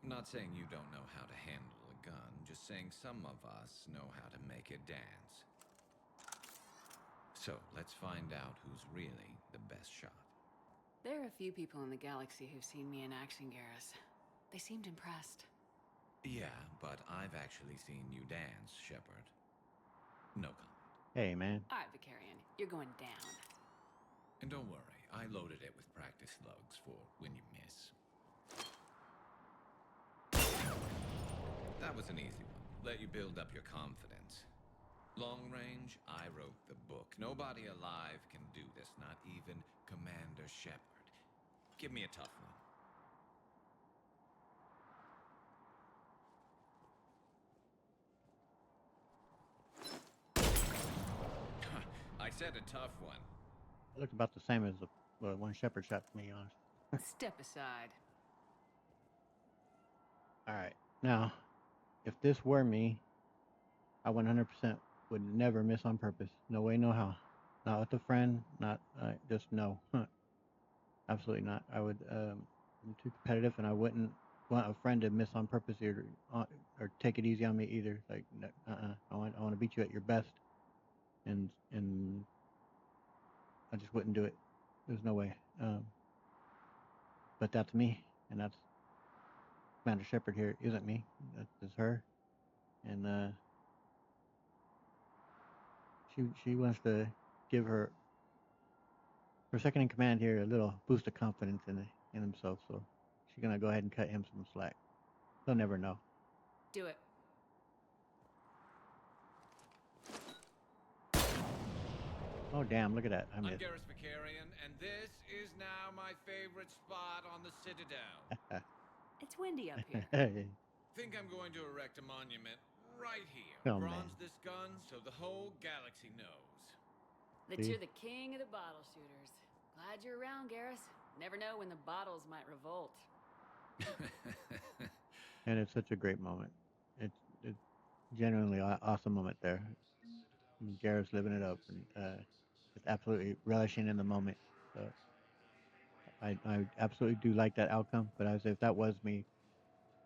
I'm not saying you don't know how to handle a gun, just saying some of us know how to make it dance. So, let's find out who's really the best shot. There are a few people in the galaxy who've seen me in action, Garrus. They seemed impressed. Yeah, but I've actually seen you dance, Shepard. No comment. Hey, man. All right, Vicarian, you're going down. And don't worry, I loaded it with practice slugs for when you miss. That was an easy one. Let you build up your confidence. Long range, I wrote the book. Nobody alive can do this, not even Commander Shepard. Give me a tough one. I said a tough one. It looked about the same as the one Shepard shot, to be honest. Step aside. All right. Now, if this were me, I 100% would never miss on purpose. No way, no how. Not with a friend. Not just no. Absolutely not. I would. I'm too competitive, and I wouldn't want a friend to miss on purpose or take it easy on me either. Like, I want to beat you at your best, and I just wouldn't do it. There's no way. But that's me, and that's Commander Shepard here. Isn't me. That's her, and she wants to give her second in command here a little boost of confidence in himself. So she's gonna go ahead and cut him some slack. He'll never know. Do it. Oh damn! Look at that. I I'm missed. Garrus Vicarian, and this is now my favorite spot on the Citadel. It's windy up here. Hey, Think I'm going to erect a monument right here. come Bronze man. this gun so the whole galaxy knows. That you're the king of the bottle shooters. Glad you're around, Garrus. Never know when the bottles might revolt. And it's such a great moment. It's genuinely awesome moment there. Garrett's living it up and just absolutely relishing in the moment. So I absolutely do like that outcome. But as if that was me,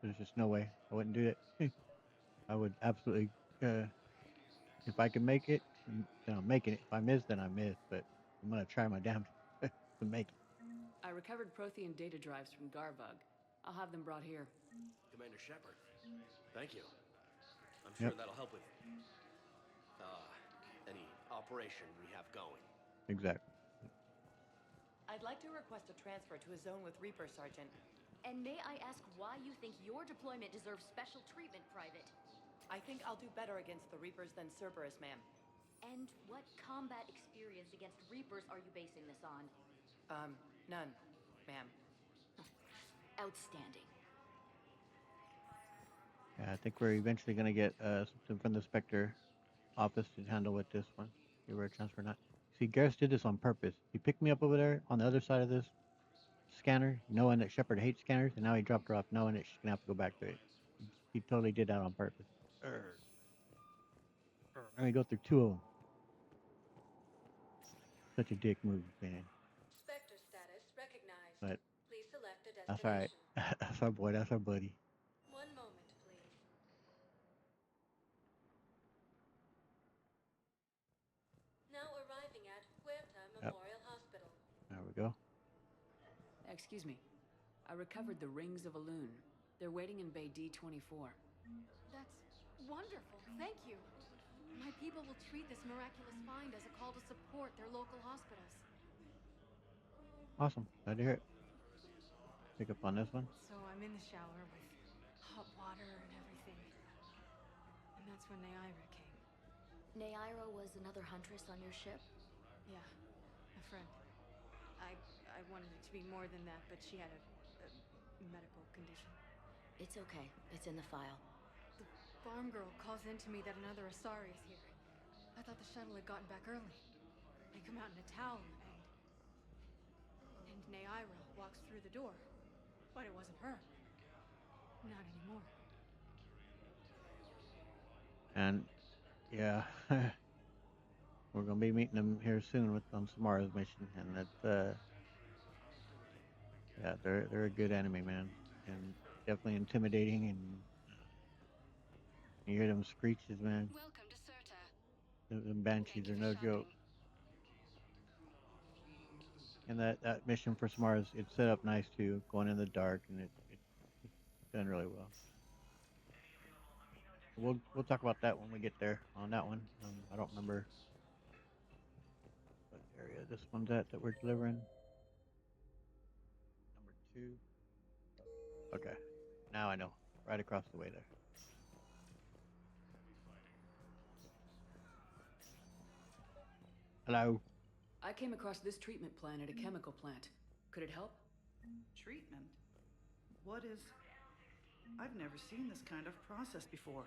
there's just no way I wouldn't do it. I would absolutely. If I can make it, then I'm making it. If I miss, then I miss. But I'm gonna try my damn to make it. I recovered Prothean data drives from Garbug. I'll have them brought here. Commander Shepard, thank you. I'm sure Yep. that'll help with any operation we have going. Exactly. I'd like to request a transfer to a zone with Reaper, Sergeant. And may I ask why you think your deployment deserves special treatment, Private? I think I'll do better against the Reapers than Cerberus, ma'am. And what combat experience against Reapers are you basing this on? None, ma'am. Outstanding. Yeah, I think we're eventually gonna get something from the Spectre office to handle with this one. Give her a transfer not. See, Garrus did this on purpose. He picked me up over there on the other side of this scanner, knowing that Shepard hates scanners, and now he dropped her off knowing that she's gonna have to go back to it. He totally did that on purpose. Let me go through two of them. Such a dick move, man. Spectre status recognized. But Please select a that's alright. destination. That's our boy. That's our buddy. One moment, please. Now arriving at Huerta Memorial Hospital. There we go. Excuse me. I recovered the Rings of Elune. They're waiting in Bay D-24. That's wonderful. Thank you. My people will treat this miraculous find as a call to support their local hospitals. Awesome. Glad to hear it. Pick up on this one. So I'm in the shower with hot water and everything. And that's when Neaira came. Neaira was another huntress on your ship? Yeah, a friend. I wanted it to be more than that, but she had a medical condition. It's okay. It's in the file. The farm girl calls into me that another Asari is here. I thought the shuttle had gotten back early. They come out in a towel and Neaira walks through the door. But it wasn't her. Not anymore. And yeah, we're gonna be meeting them here soon on Samara's mission, and that's yeah, they're a good enemy, man, and definitely intimidating. And you hear them screeches, man. Welcome to Serta. Them banshees are no joke. And that mission for Samara's, it's set up nice too, going in the dark, and it's done really well. We'll talk about that when we get there on that one. I don't remember what area this one's at that we're delivering. Number 2. Okay, now I know. Right across the way there. Hello. I came across this treatment plan at a chemical plant. Could it help? Treatment? What is... I've never seen this kind of process before.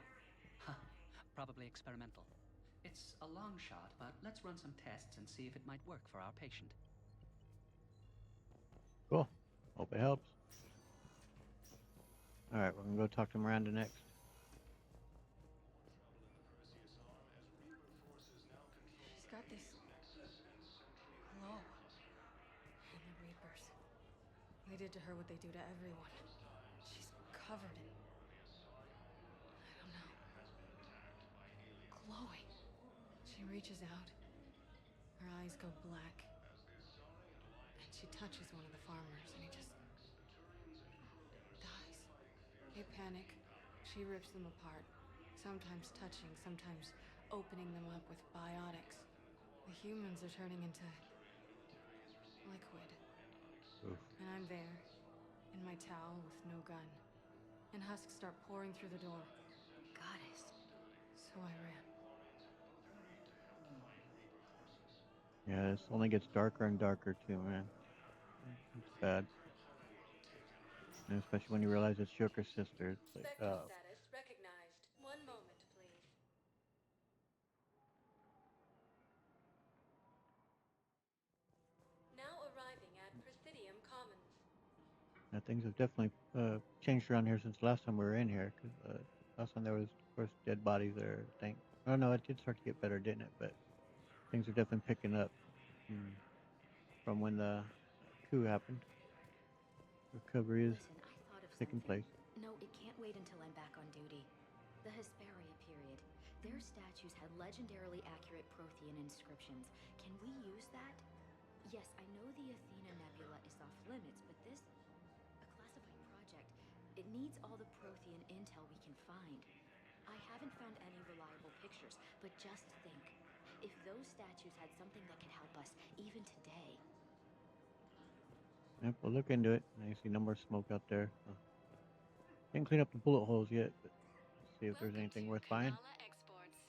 Probably experimental. It's a long shot, but let's run some tests and see if it might work for our patient. Cool. Hope it helps. Alright, we're gonna go talk to Miranda next. They did to her what they do to everyone. She's covered in... I don't know. Glowing. She reaches out. Her eyes go black. And she touches one of the farmers, and he just... dies. They panic. She rips them apart. Sometimes touching, sometimes opening them up with biotics. The humans are turning into... liquid. Oof. And I'm there, in my towel with no gun. And husks start pouring through the door. Goddess. So I ran. Yeah, this only gets darker and darker too, man. It's bad. And especially when you realize it's Joker's sister. It's like, Spectral status recognized. One moment, please. Now arriving at Presidium Commons. yeah, things have definitely changed around here since the last time we were in here. Because last time there was, of course, dead bodies there. I think. Oh no, it did start to get better, didn't it? But things are definitely picking up from when the coup happened. Recovery is Listen, I thought of taking something. place. No, it can't wait until I'm back on duty. The Hesperia period. Their statues had legendarily accurate Prothean inscriptions. Can we use that? Yes, I know the Athena Nebula is off limits, but this... a classified project. It needs all the Prothean intel we can find. I haven't found any reliable pictures, but just think. If those statues had something that could help us, even today... Yep, we'll look into it. I see no more smoke out there. Didn't clean up the bullet holes yet, but let's see if there's anything worth buying. Exports.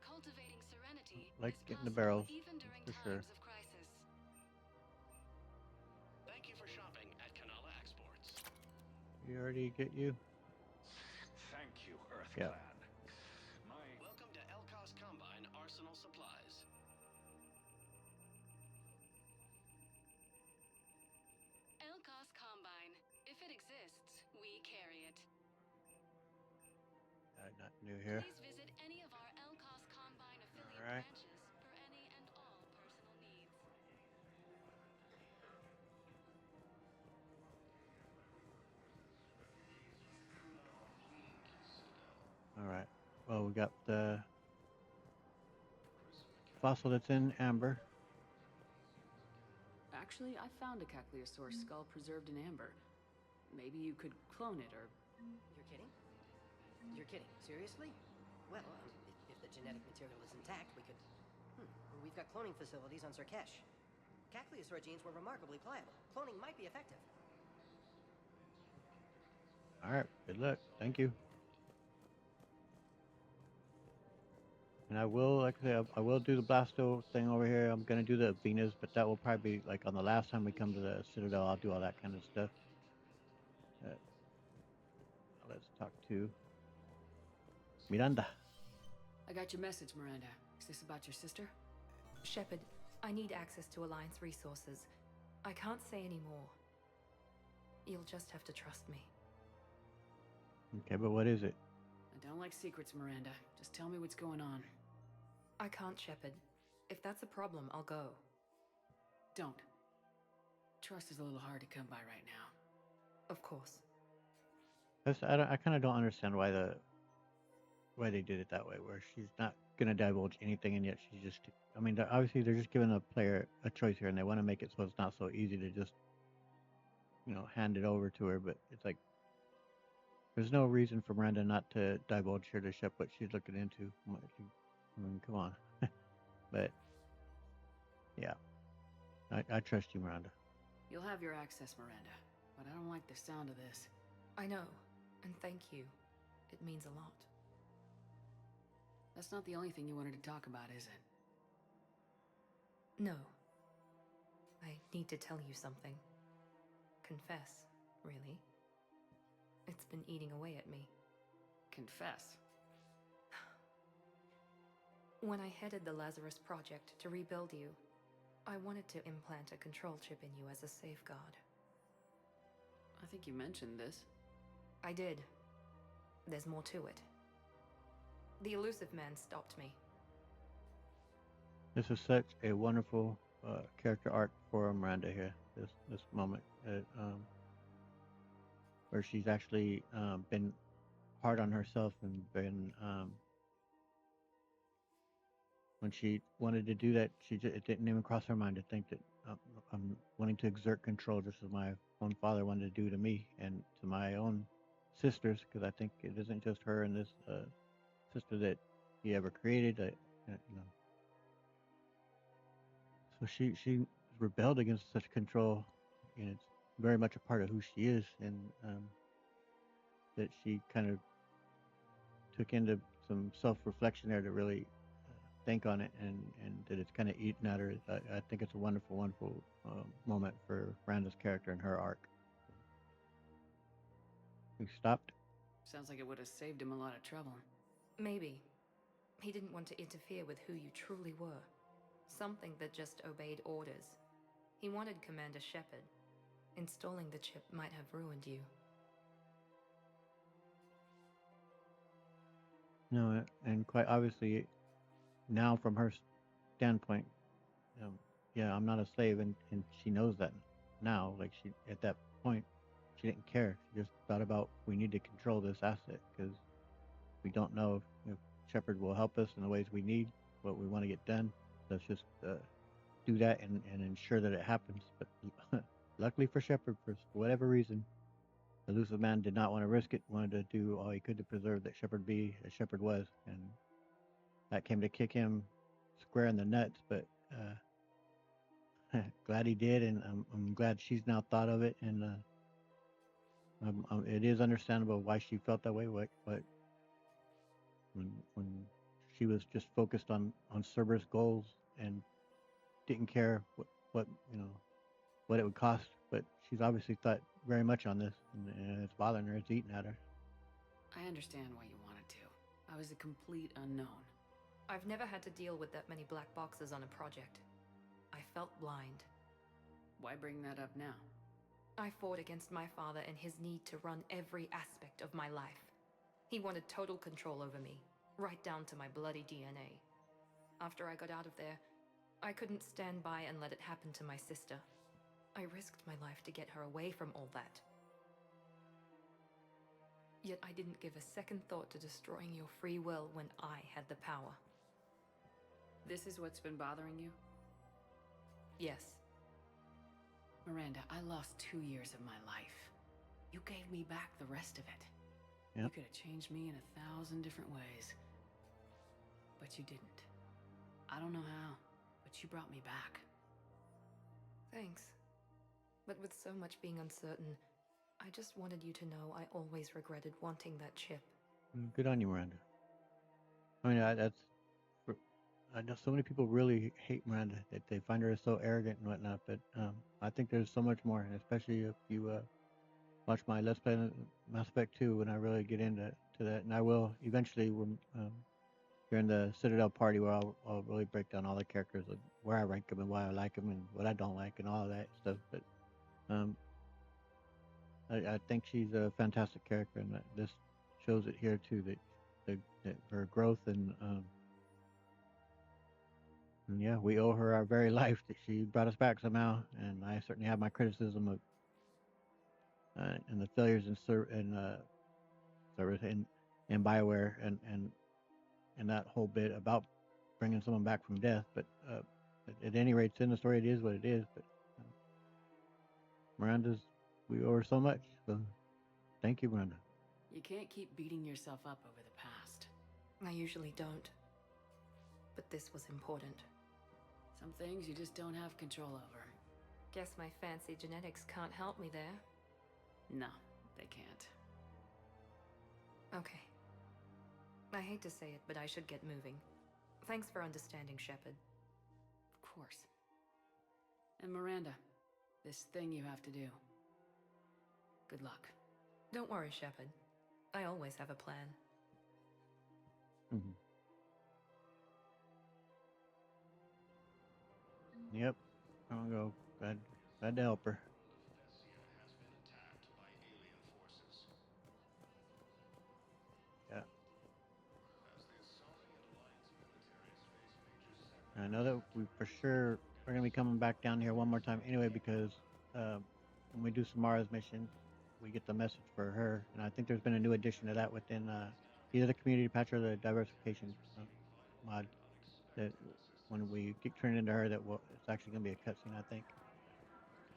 Cultivating serenity Like is getting the possible barrels, even during for sure. times of crisis. Thank you for shopping at Kanala Exports. You already get you? Thank you, Earth Yep. Clan. Welcome to Elkos Combine Arsenal Supplies. Elkos Combine. If it exists, we carry it. Not new here. Please visit any of our Elkos Combine affiliate Alright. branches for any and all personal needs. Alright. Well, we got the fossil that's in amber. Actually, I found a Caccliosaur skull preserved in amber. Maybe you could clone it, or... You're kidding? You're kidding. Seriously? Well, if the genetic material is intact, we could... We've got cloning facilities on Surkesh. Caccliosaur genes were remarkably pliable. Cloning might be effective. Alright, good luck. Thank you. And I will, like I said, I will do the Blasto thing over here. I'm going to do the Venus, but that will probably be like on the last time we come to the Citadel. I'll do all that kind of stuff. Let's talk to Miranda. I got your message, Miranda. Is this about your sister? Shepard, I need access to Alliance resources. I can't say any more. You'll just have to trust me. Okay, but what is it? I don't like secrets, Miranda. Just tell me what's going on. I can't, Shepard. If that's a problem, I'll go. Don't. Trust is a little hard to come by right now. Of course. I kind of don't understand why they did it that way, where she's not gonna divulge anything, and yet she's just. I mean, obviously they're just giving the player a choice here, and they want to make it so it's not so easy to just, hand it over to her. But it's like there's no reason for Miranda not to divulge here to Shep what she's looking into. I mean, come on. But yeah, I trust you, Miranda. You'll have your access, Miranda, but I don't like the sound of this. I know, and thank you. It means a lot. That's not the only thing you wanted to talk about, is it? No. I need to tell you something. Confess, really. It's been eating away at me. Confess? When I headed the Lazarus Project to rebuild you, I wanted to implant a control chip in you as a safeguard. I think you mentioned this. I did. There's more to it. The elusive man stopped me. This is such a wonderful character arc for Miranda here. This moment, where she's actually been hard on herself and been when she wanted to do that, it didn't even cross her mind to think that I'm wanting to exert control, just as my own father wanted to do to me and to my own sisters, because I think it isn't just her and this sister that he ever created. So she rebelled against such control, and it's very much a part of who she is, and that she kind of took into some self-reflection there to really think on it, and that it's kind of eaten at her. I think it's a wonderful, wonderful moment for Miranda's character and her arc. We stopped. Sounds like it would have saved him a lot of trouble. Maybe. He didn't want to interfere with who you truly were. Something that just obeyed orders. He wanted Commander Shepard. Installing the chip might have ruined you. No, and quite obviously, now from her standpoint, um, yeah, I'm not a slave, and she knows that now. Like she, at that point, she didn't care. She just thought about we need to control this asset because we don't know if Shepard will help us in the ways we need, what we want to get done. Let's just do that and ensure that it happens. But luckily for Shepard, for whatever reason, the elusive man did not want to risk it. Wanted to do all he could to preserve that Shepard be as Shepard was, and that came to kick him square in the nuts. But glad he did, and I'm glad she's now thought of it, and it is understandable why she felt that way. What when she was just focused on Cerberus goals and didn't care what what it would cost, but she's obviously thought very much on this, and it's bothering her. It's eating at her. I understand why you wanted to. I was a complete unknown. I've never had to deal with that many black boxes on a project. I felt blind. Why bring that up now? I fought against my father and his need to run every aspect of my life. He wanted total control over me, right down to my bloody DNA. After I got out of there, I couldn't stand by and let it happen to my sister. I risked my life to get her away from all that. Yet I didn't give a second thought to destroying your free will when I had the power. This is what's been bothering you? Yes. Miranda, I lost 2 years of my life. You gave me back the rest of it. Yep. You could have changed me in 1,000 different ways. But you didn't. I don't know how, but you brought me back. Thanks. But with so much being uncertain, I just wanted you to know I always regretted wanting that chip. Good on you, Miranda. I mean, I know so many people really hate Miranda that they find her so arrogant and whatnot, but I think there's so much more, and especially if you watch my Let's Play Mass Effect 2 when I really get into that, and I will eventually when during the Citadel party where I'll really break down all the characters, like where I rank them and why I like them and what I don't like and all of that stuff. But um, I think she's a fantastic character, and this shows it here too that her growth and yeah, we owe her our very life that she brought us back somehow. And I certainly have my criticism of and the failures in service in Bioware and that whole bit about bringing someone back from death. But at any rate, in the story, it is what it is. But Miranda's, we owe her so much. So thank you, Miranda. You can't keep beating yourself up over the past. I usually don't. But this was important. Some things you just don't have control over. Guess my fancy genetics can't help me there. No, they can't. Okay. I hate to say it, but I should get moving. Thanks for understanding, Shepard. Of course. And Miranda, this thing you have to do. Good luck. Don't worry, Shepard. I always have a plan. Mm-hmm. Yep. I'll go. Glad to help her. Yeah. I know that we for sure are gonna be coming back down here one more time anyway because uh, when we do Samara's mission, we get the message for her, and I think there's been a new addition to that within either the community patch or the diversification mod. That when we get turned into her, that it's actually gonna be a cutscene. I think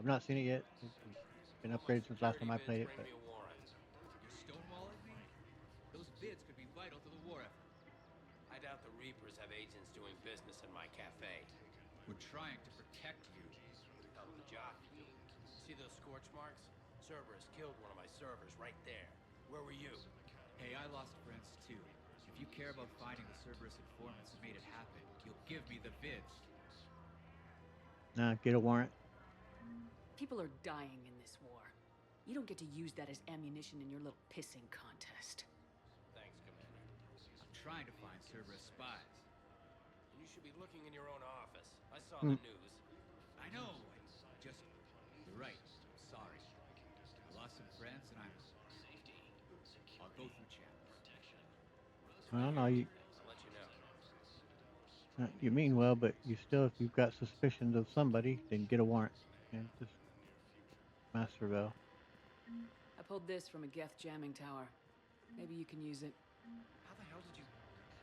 I've not seen it yet. It's been upgraded since last time I played it, but You're stonewalling me? Those vids could be vital to the war effort. I doubt the Reapers have agents doing business in my cafe. We're trying to protect you. Hell of a job you do. See those scorch marks? Cerberus killed one of my servers right there. Where were you? Hey, I lost friends too. If you care about finding the Cerberus informants who made it happen, you'll give me the vids. nah, get a warrant. People are dying in this war. You don't get to use that as ammunition in your little pissing contest. Thanks, Commander. I'm trying to find Cerberus spies. You should be looking in your own office. I saw Hmm. the news. I know. You're right. I'm sorry. I lost some friends, and I'll go through channels. I don't know. I'll let you know. You mean well, but you still, if you've got suspicions of somebody, then get a warrant. And just Masterville. I pulled this from a Geth jamming tower. Maybe you can use it. How the hell did you...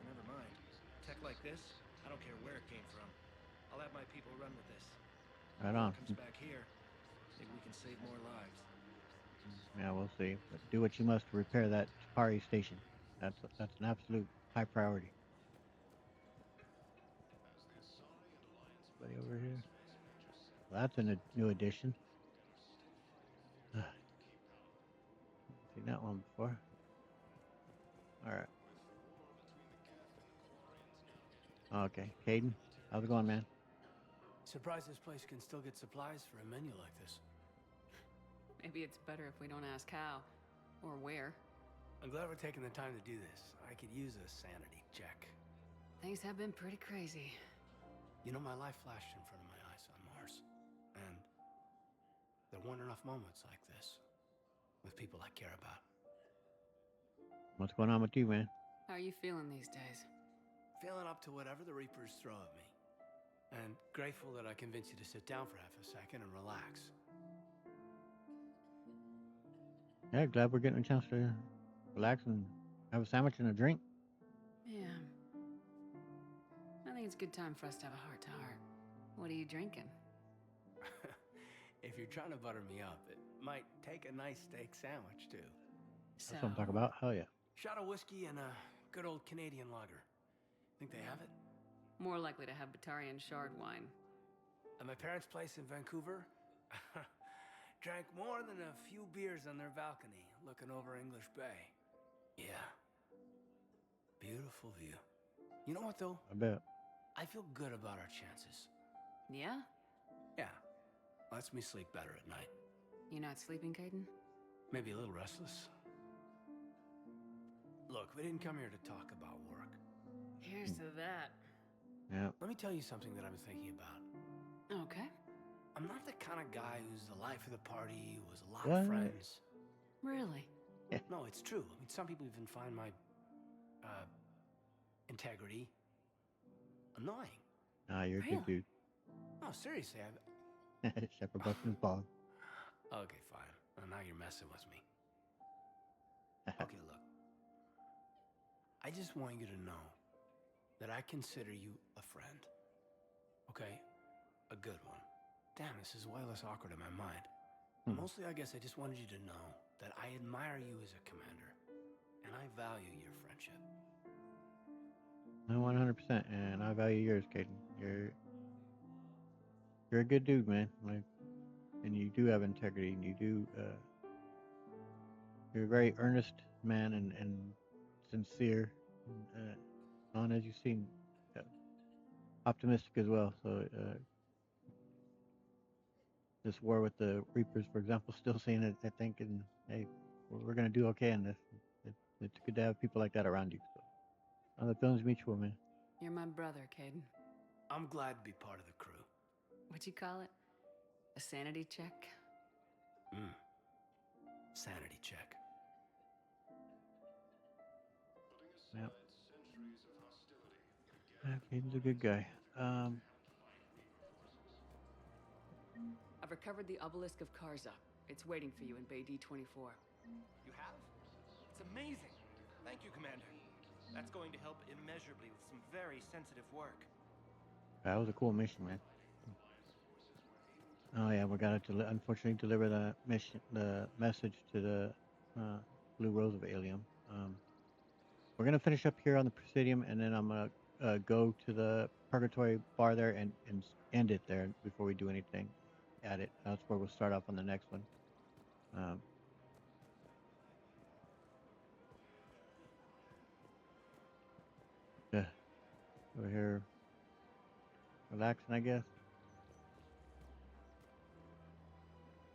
Never mind. Tech like this, I don't care where it came from. I'll have my people run with this. Right When on. it comes back here, maybe we can save more lives. Yeah, we'll see. But do what you must to repair that Pari station. That's an absolute high priority. Anybody over here? Well, that's a new addition. Seen that one before. All right. Okay, Caden, how's it going, man? Surprised this place can still get supplies for a menu like this. Maybe it's better if we don't ask how. Or where. I'm glad we're taking the time to do this. I could use a sanity check. Things have been pretty crazy. You know, my life flashed in front of my eyes on Mars. And there weren't enough moments like this with people I care about. What's going on with you, man? How are you feeling these days? Feeling up to whatever the Reapers throw at me. And grateful that I convinced you to sit down for half a second and relax. Yeah, glad we're getting a chance to relax and have a sandwich and a drink. Yeah. I think it's a good time for us to have a heart-to-heart. What are you drinking? If you're trying to butter me up, it might take a nice steak sandwich, too. So, That's what I'm talking about. Hell yeah. Shot of whiskey and a good old Canadian lager. Think they have it? more likely to have Batarian shard wine. At my parents' place in Vancouver, drank more than a few beers on their balcony, looking over English Bay. Yeah. Beautiful view. You know what, though? I bet. I feel good about our chances. Yeah? Yeah. Lets me sleep better at night. You not sleeping, Caden? Maybe a little restless. Look, we didn't come here to talk about work. Here's to that. Yeah. Let me tell you something that I'm thinking about. Okay. I'm not the kind of guy who's the life of the party, who has a lot What? of friends. Really? No, it's true. I mean, some people even find my, integrity annoying. Nah, you're a good dude. No, seriously, Shepherd busting his balls. Okay, fine. Well, now you're messing with me. Okay, look. I just want you to know that I consider you a friend. Okay? A good one. Damn, this is way less awkward in my mind. Mostly, I guess I just wanted you to know that I admire you as a commander, and I value your friendship. No, 100%, and I value yours, Caden. You're a good dude, man. Like, and you do have integrity, and you do. You're a very earnest man and sincere, and as you seem, optimistic as well. So, this war with the Reapers, for example, still seeing it, thinking, hey, we're gonna do okay in this. It's good to have people like that around you. So, the feeling's mutual, man. You're my brother, Caden. I'm glad to be part of the crew. What'd you call it? A sanity check? Sanity check. Yep. Yeah, Caden's a good guy. Um, I've recovered the obelisk of Karza. It's waiting for you in Bay D-24. You have? It's amazing. Thank you, Commander. That's going to help immeasurably with some very sensitive work. that was a cool mission, man. Oh yeah, we gotta unfortunately deliver the the message to the uh, Blue Rose of Alium. We're gonna finish up here on the Presidium, and then I'm gonna go to the Purgatory bar there and end it there before we do anything at it. That's where we'll start off on the next one. Um, yeah, we're here relaxing, I guess.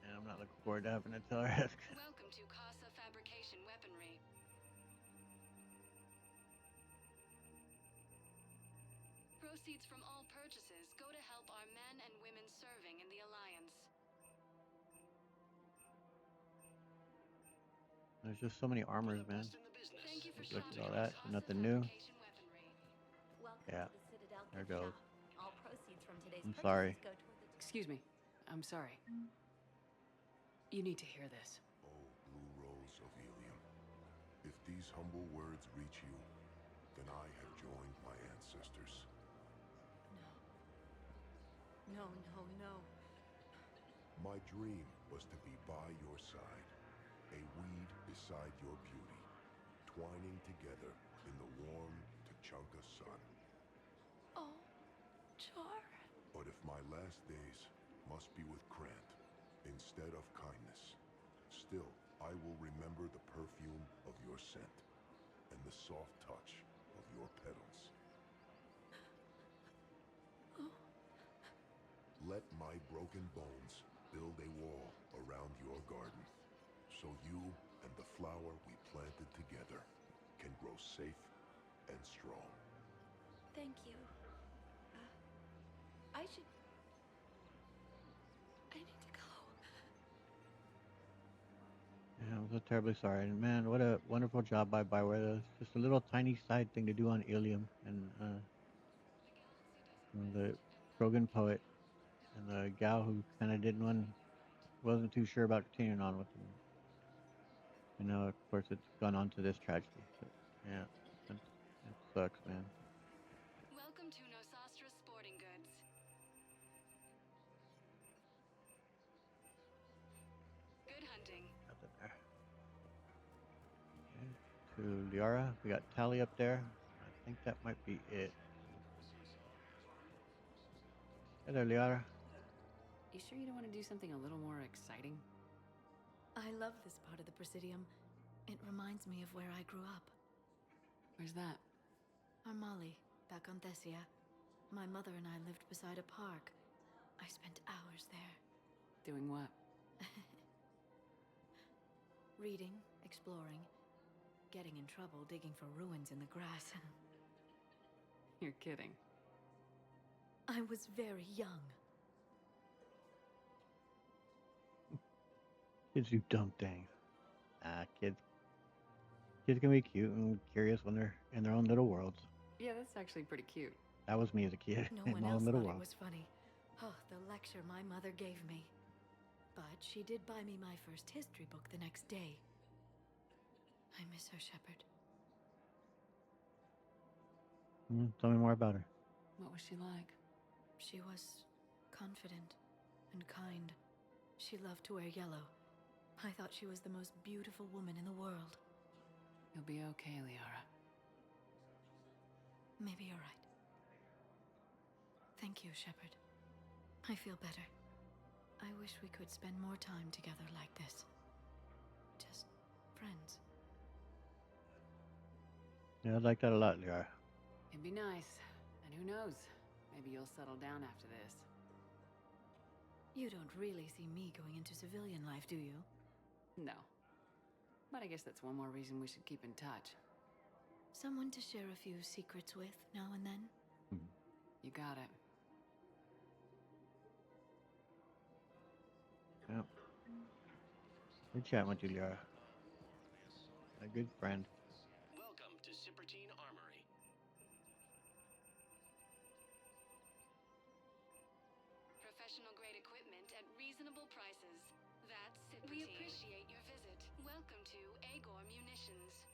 And I'm not looking forward to having to tell her. Welcome to Casa Fabrication Weaponry. Proceeds from all purchases go to help our men and women serving in the Alliance. There's just so many armors, man. Thank you for Look shopping at all at that. Casa Nothing new. Fabrication Weaponry. Welcome Yeah, to the Citadel there gift goes. shop. All proceeds from today's I'm purchases sorry. go toward the... Excuse me. I'm sorry. You need to hear this. Oh, Blue Rose of Helium. If these humble words reach you, then I have joined my ancestors. No, no, no. My dream was to be by your side, a weed beside your beauty, twining together in the warm Tachanka sun. Oh, Char. But if my last days must be with Krant instead of kindness, still I will remember the perfume of your scent and the soft touch of your petals. Let my broken bones build a wall around your garden, so you and the flower we planted together can grow safe and strong. Thank you. I need to go. Yeah, I'm so terribly sorry. And man, what a wonderful job by Bioware. It's just a little tiny side thing to do on Ilium and the Krogan poet and the gal who kind of wasn't too sure about continuing on with them. And now, of course, it's gone on to this tragedy. But yeah, it sucks, man. Welcome to Nosastra Sporting Goods. Good hunting. Nothing there. Okay. To Liara, we got Tally up there. I think that might be it. Hey there, Liara. You sure you don't want to do something a little more exciting? I love this part of the Presidium. It reminds me of where I grew up. Where's that? Armali, back on Thessia. My mother and I lived beside a park. I spent hours there. Doing what? Reading, exploring, getting in trouble digging for ruins in the grass. You're kidding. I was very young. Kids do dumb things. Kids can be cute and curious when they're in their own little worlds. Yeah, that's actually pretty cute. That was me as a kid No in one my else own little thought world. it was funny. Oh, the lecture my mother gave me. But she did buy me my first history book the next day. I miss her, Shepard. Tell me more about her. What was she like? She was confident and kind. She loved to wear yellow. I thought she was the most beautiful woman in the world. You'll be okay, Liara. Maybe you're right. Thank you, Shepard. I feel better. I wish we could spend more time together like this. Just friends. Yeah, I'd like that a lot, Liara. It'd be nice. And who knows? Maybe you'll settle down after this. You don't really see me going into civilian life, do you? No. But I guess that's one more reason we should keep in touch. Someone to share a few secrets with now and then? You got it. Yeah. Good chatting with you, Liara. A good friend. Welcome to Sippertine Armory. professional-grade equipment at reasonable prices. That's it. We appreciate your visit. Welcome to Agor Munitions.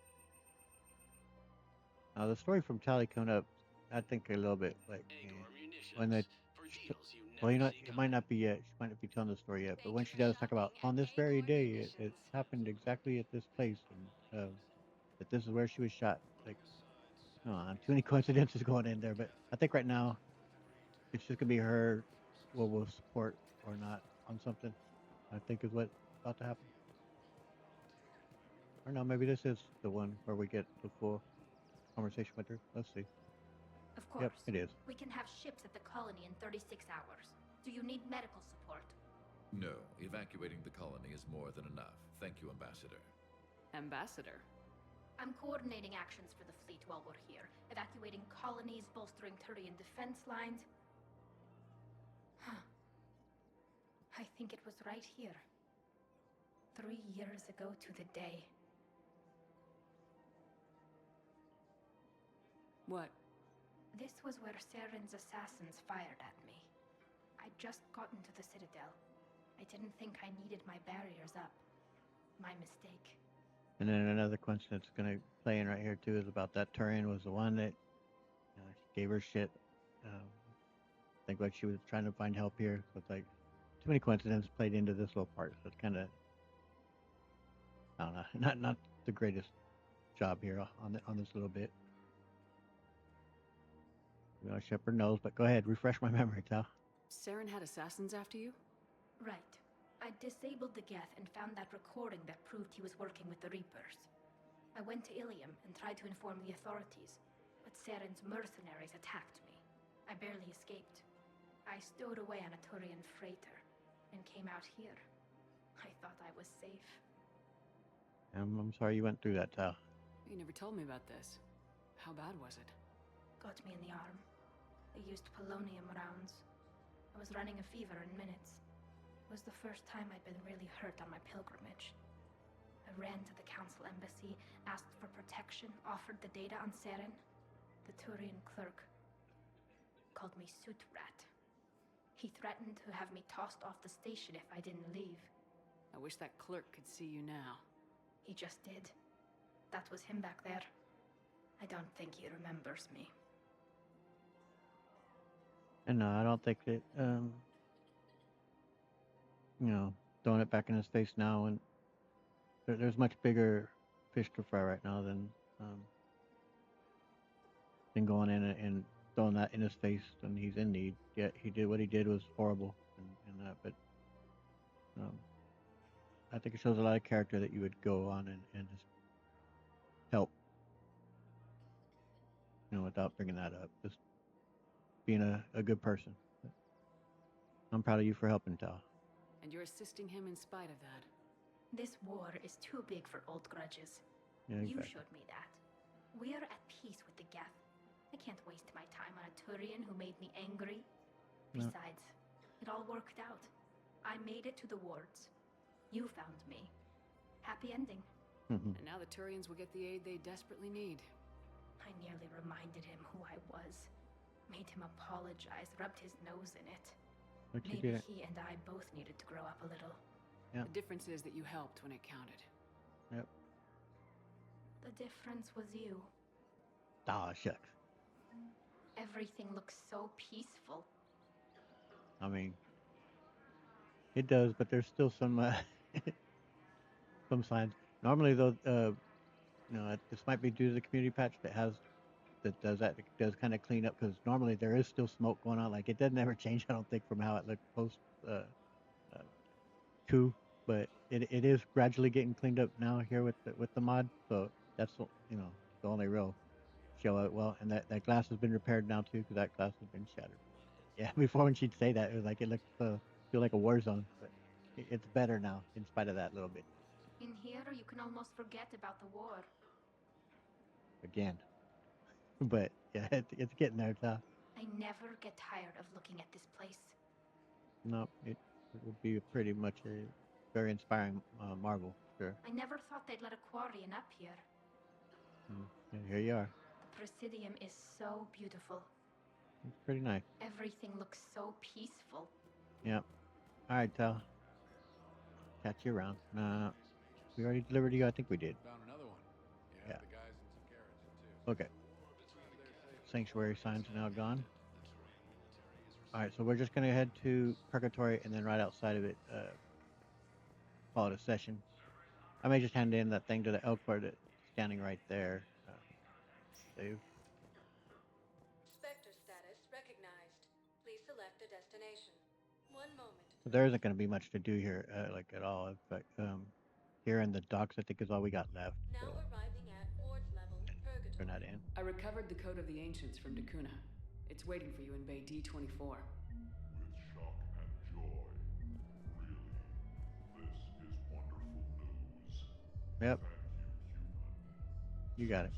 Now the story from Tally coming up, I think a little bit like when they, well, you know, it might not be yet. She might not be telling the story yet, but when she does talk about on this very day, it happened exactly at this place, and that this is where she was shot. Like, no, too many coincidences going in there. But I think right now it's just gonna be her, what will support or not on something. I think is what's about to happen. Or no, maybe this is the one where we get the full conversation with her. Let's see. Of Yep, course. it is. We can have ships at the colony in 36 hours. Do you need medical support? No, evacuating the colony is more than enough. Thank you, Ambassador. Ambassador? I'm coordinating actions for the fleet while we're here. Evacuating colonies, bolstering Turian defense lines. I think it was right here. 3 years ago to the day. What? This was where Saren's assassins fired at me. I'd just gotten to the Citadel. I didn't think I needed my barriers up. My mistake. And then another coincidence going to play in right here too is about that Turian was the one that gave her shit. I think like she was trying to find help here. So it's like too many coincidences played into this little part. So it's kind of, I don't know, not the greatest job here on this little bit. You know, Shepard knows, but go ahead, refresh my memory, Tal. Saren had assassins after you? Right. I disabled the Geth and found that recording that proved he was working with the Reapers. I went to Ilium and tried to inform the authorities, but Saren's mercenaries attacked me. I barely escaped. I stowed away on a Turian freighter and came out here. I thought I was safe. I'm sorry you went through that, Tal. You never told me about this. How bad was it? Got me in the arm. They used polonium rounds. I was running a fever in minutes. It was the first time I'd been really hurt on my pilgrimage. I ran to the council embassy, asked for protection, offered the data on Saren. The Turian clerk called me Soot Rat. He threatened to have me tossed off the station if I didn't leave. I wish that clerk could see you now. He just did. That was him back there. I don't think he remembers me. And no, I don't think that, throwing it back in his face now, and there's much bigger fish to fry right now than going in and throwing that in his face when he's in need. Yeah, he did what he did was horrible, and that, but I think it shows a lot of character that you would go on and just help, without bringing that up. Just being a good person. I'm proud of you for helping, Tal. And you're assisting him in spite of that. This war is too big for old grudges. Yeah, You exactly. showed me that. We're at peace with the Geth. I can't waste my time on a Turian who made me angry. No. Besides, it all worked out. I made it to the wards. You found me. Happy ending. And now the Turians will get the aid they desperately need. I nearly reminded him who I was. Made him apologize, rubbed his nose in it. But you Maybe did it. he and I both needed to grow up a little. Yep. The difference is that you helped when it counted. Yep. The difference was you. Ah, shucks. Everything looks so peaceful. I mean, it does, but there's still some some signs. Normally, though, this might be due to the community patch that does kind of clean up, because normally there is still smoke going on. Like, it doesn't ever change, I don't think, from how it looked post coup, but it is gradually getting cleaned up now here with the mod. So that's the only real show it well, and that glass has been repaired now too, because that glass has been shattered. Yeah, before when she'd say that, it was like it looked feel like a war zone, but it's better now in spite of that little bit. In here, you can almost forget about the war. Again, but yeah, it's getting there, Tal. I never get tired of looking at this place. No, it would be pretty much a very inspiring marvel, sure. I never thought they'd let a Quarian up here. And here you are. The Presidium is so beautiful. It's pretty nice. Everything looks so peaceful. Yep. All right, Tal. Catch you around. We already delivered you. I think we did. Found another one. Yeah. Yeah, the guy's in some carriage, too. Okay. Sanctuary signs are now gone. All right, so we're just gonna head to Purgatory, and then right outside of it, call it a session. I may just hand in that thing to the elk part that's standing right there. Save. Spectre status recognized. Please select a destination. One moment. So there isn't gonna be much to do here, like at all. In fact, here in the docks, I think is all we got left. Now So arriving at wards level, turn Purgatory. that in. I recovered the code of the ancients from Dakuna. It's waiting for you in Bay D24. With shock and joy. Really, this is wonderful news. Yep. Thank you, human. You got it.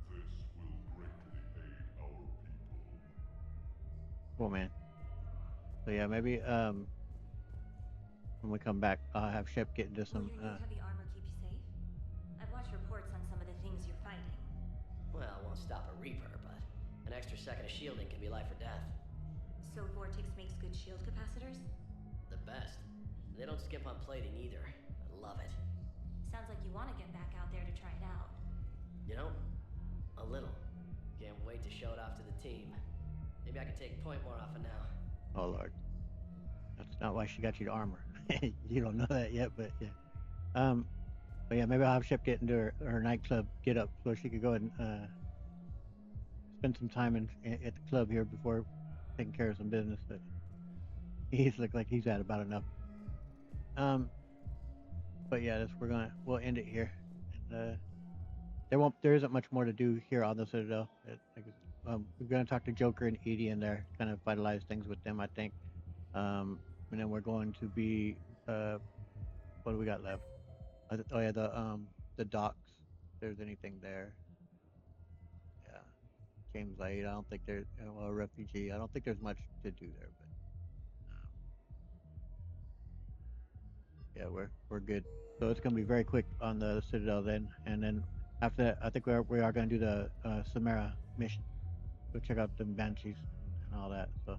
Sincerely, this will greatly aid our people. Cool, man. So yeah, maybe when we come back, I'll have Shep get into Will some. your new heavy armor keep you safe? I've watched reports on some of the things you're fighting. Well, it won't stop a Reaper, but an extra second of shielding can be life or death. So Vortex makes good shield capacitors? The best. They don't skip on plating either. I love it. Sounds like you want to get back out there to try it out. You know, a little. Can't wait to show it off to the team. Maybe I can take point more often now. Oh Lord, that's not why she got you the armor. You don't know that yet, but yeah. But yeah, maybe I'll have Shep get into her nightclub get up so she could go and spend some time at the club here before taking care of some business. But he's looked like he's had about enough. Um, but yeah, we'll end it here. And there isn't much more to do here on the Citadel. We're gonna talk to Joker and Edie in there, kind of vitalize things with them, I think. And then we're going to be what do we got left? Oh yeah, the docks. If there's anything there. Yeah, James Lade. I don't think there's well, a refugee. I don't think there's much to do there, but yeah, we're good. So it's gonna be very quick on the Citadel then, and then after that, I think we are gonna do the Samara mission. Go check out the Banshees and all that. So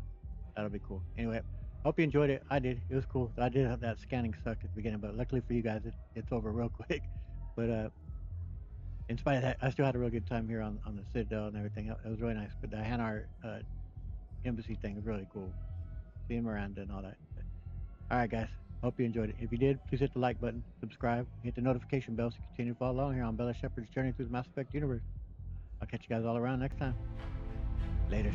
that'll be cool. Anyway, hope you enjoyed it. I did. It was cool. I did have that scanning suck at the beginning, but luckily for you guys, it's over real quick. But in spite of that, I still had a real good time here on the Citadel and everything. It was really nice. But the Hanar embassy thing was really cool. Seeing Miranda and all that. But, all right, guys. Hope you enjoyed it. If you did, please hit the like button, subscribe, hit the notification bell so you continue to follow along here on Bella Shepherd's journey through the Mass Effect universe. I'll catch you guys all around next time. Later.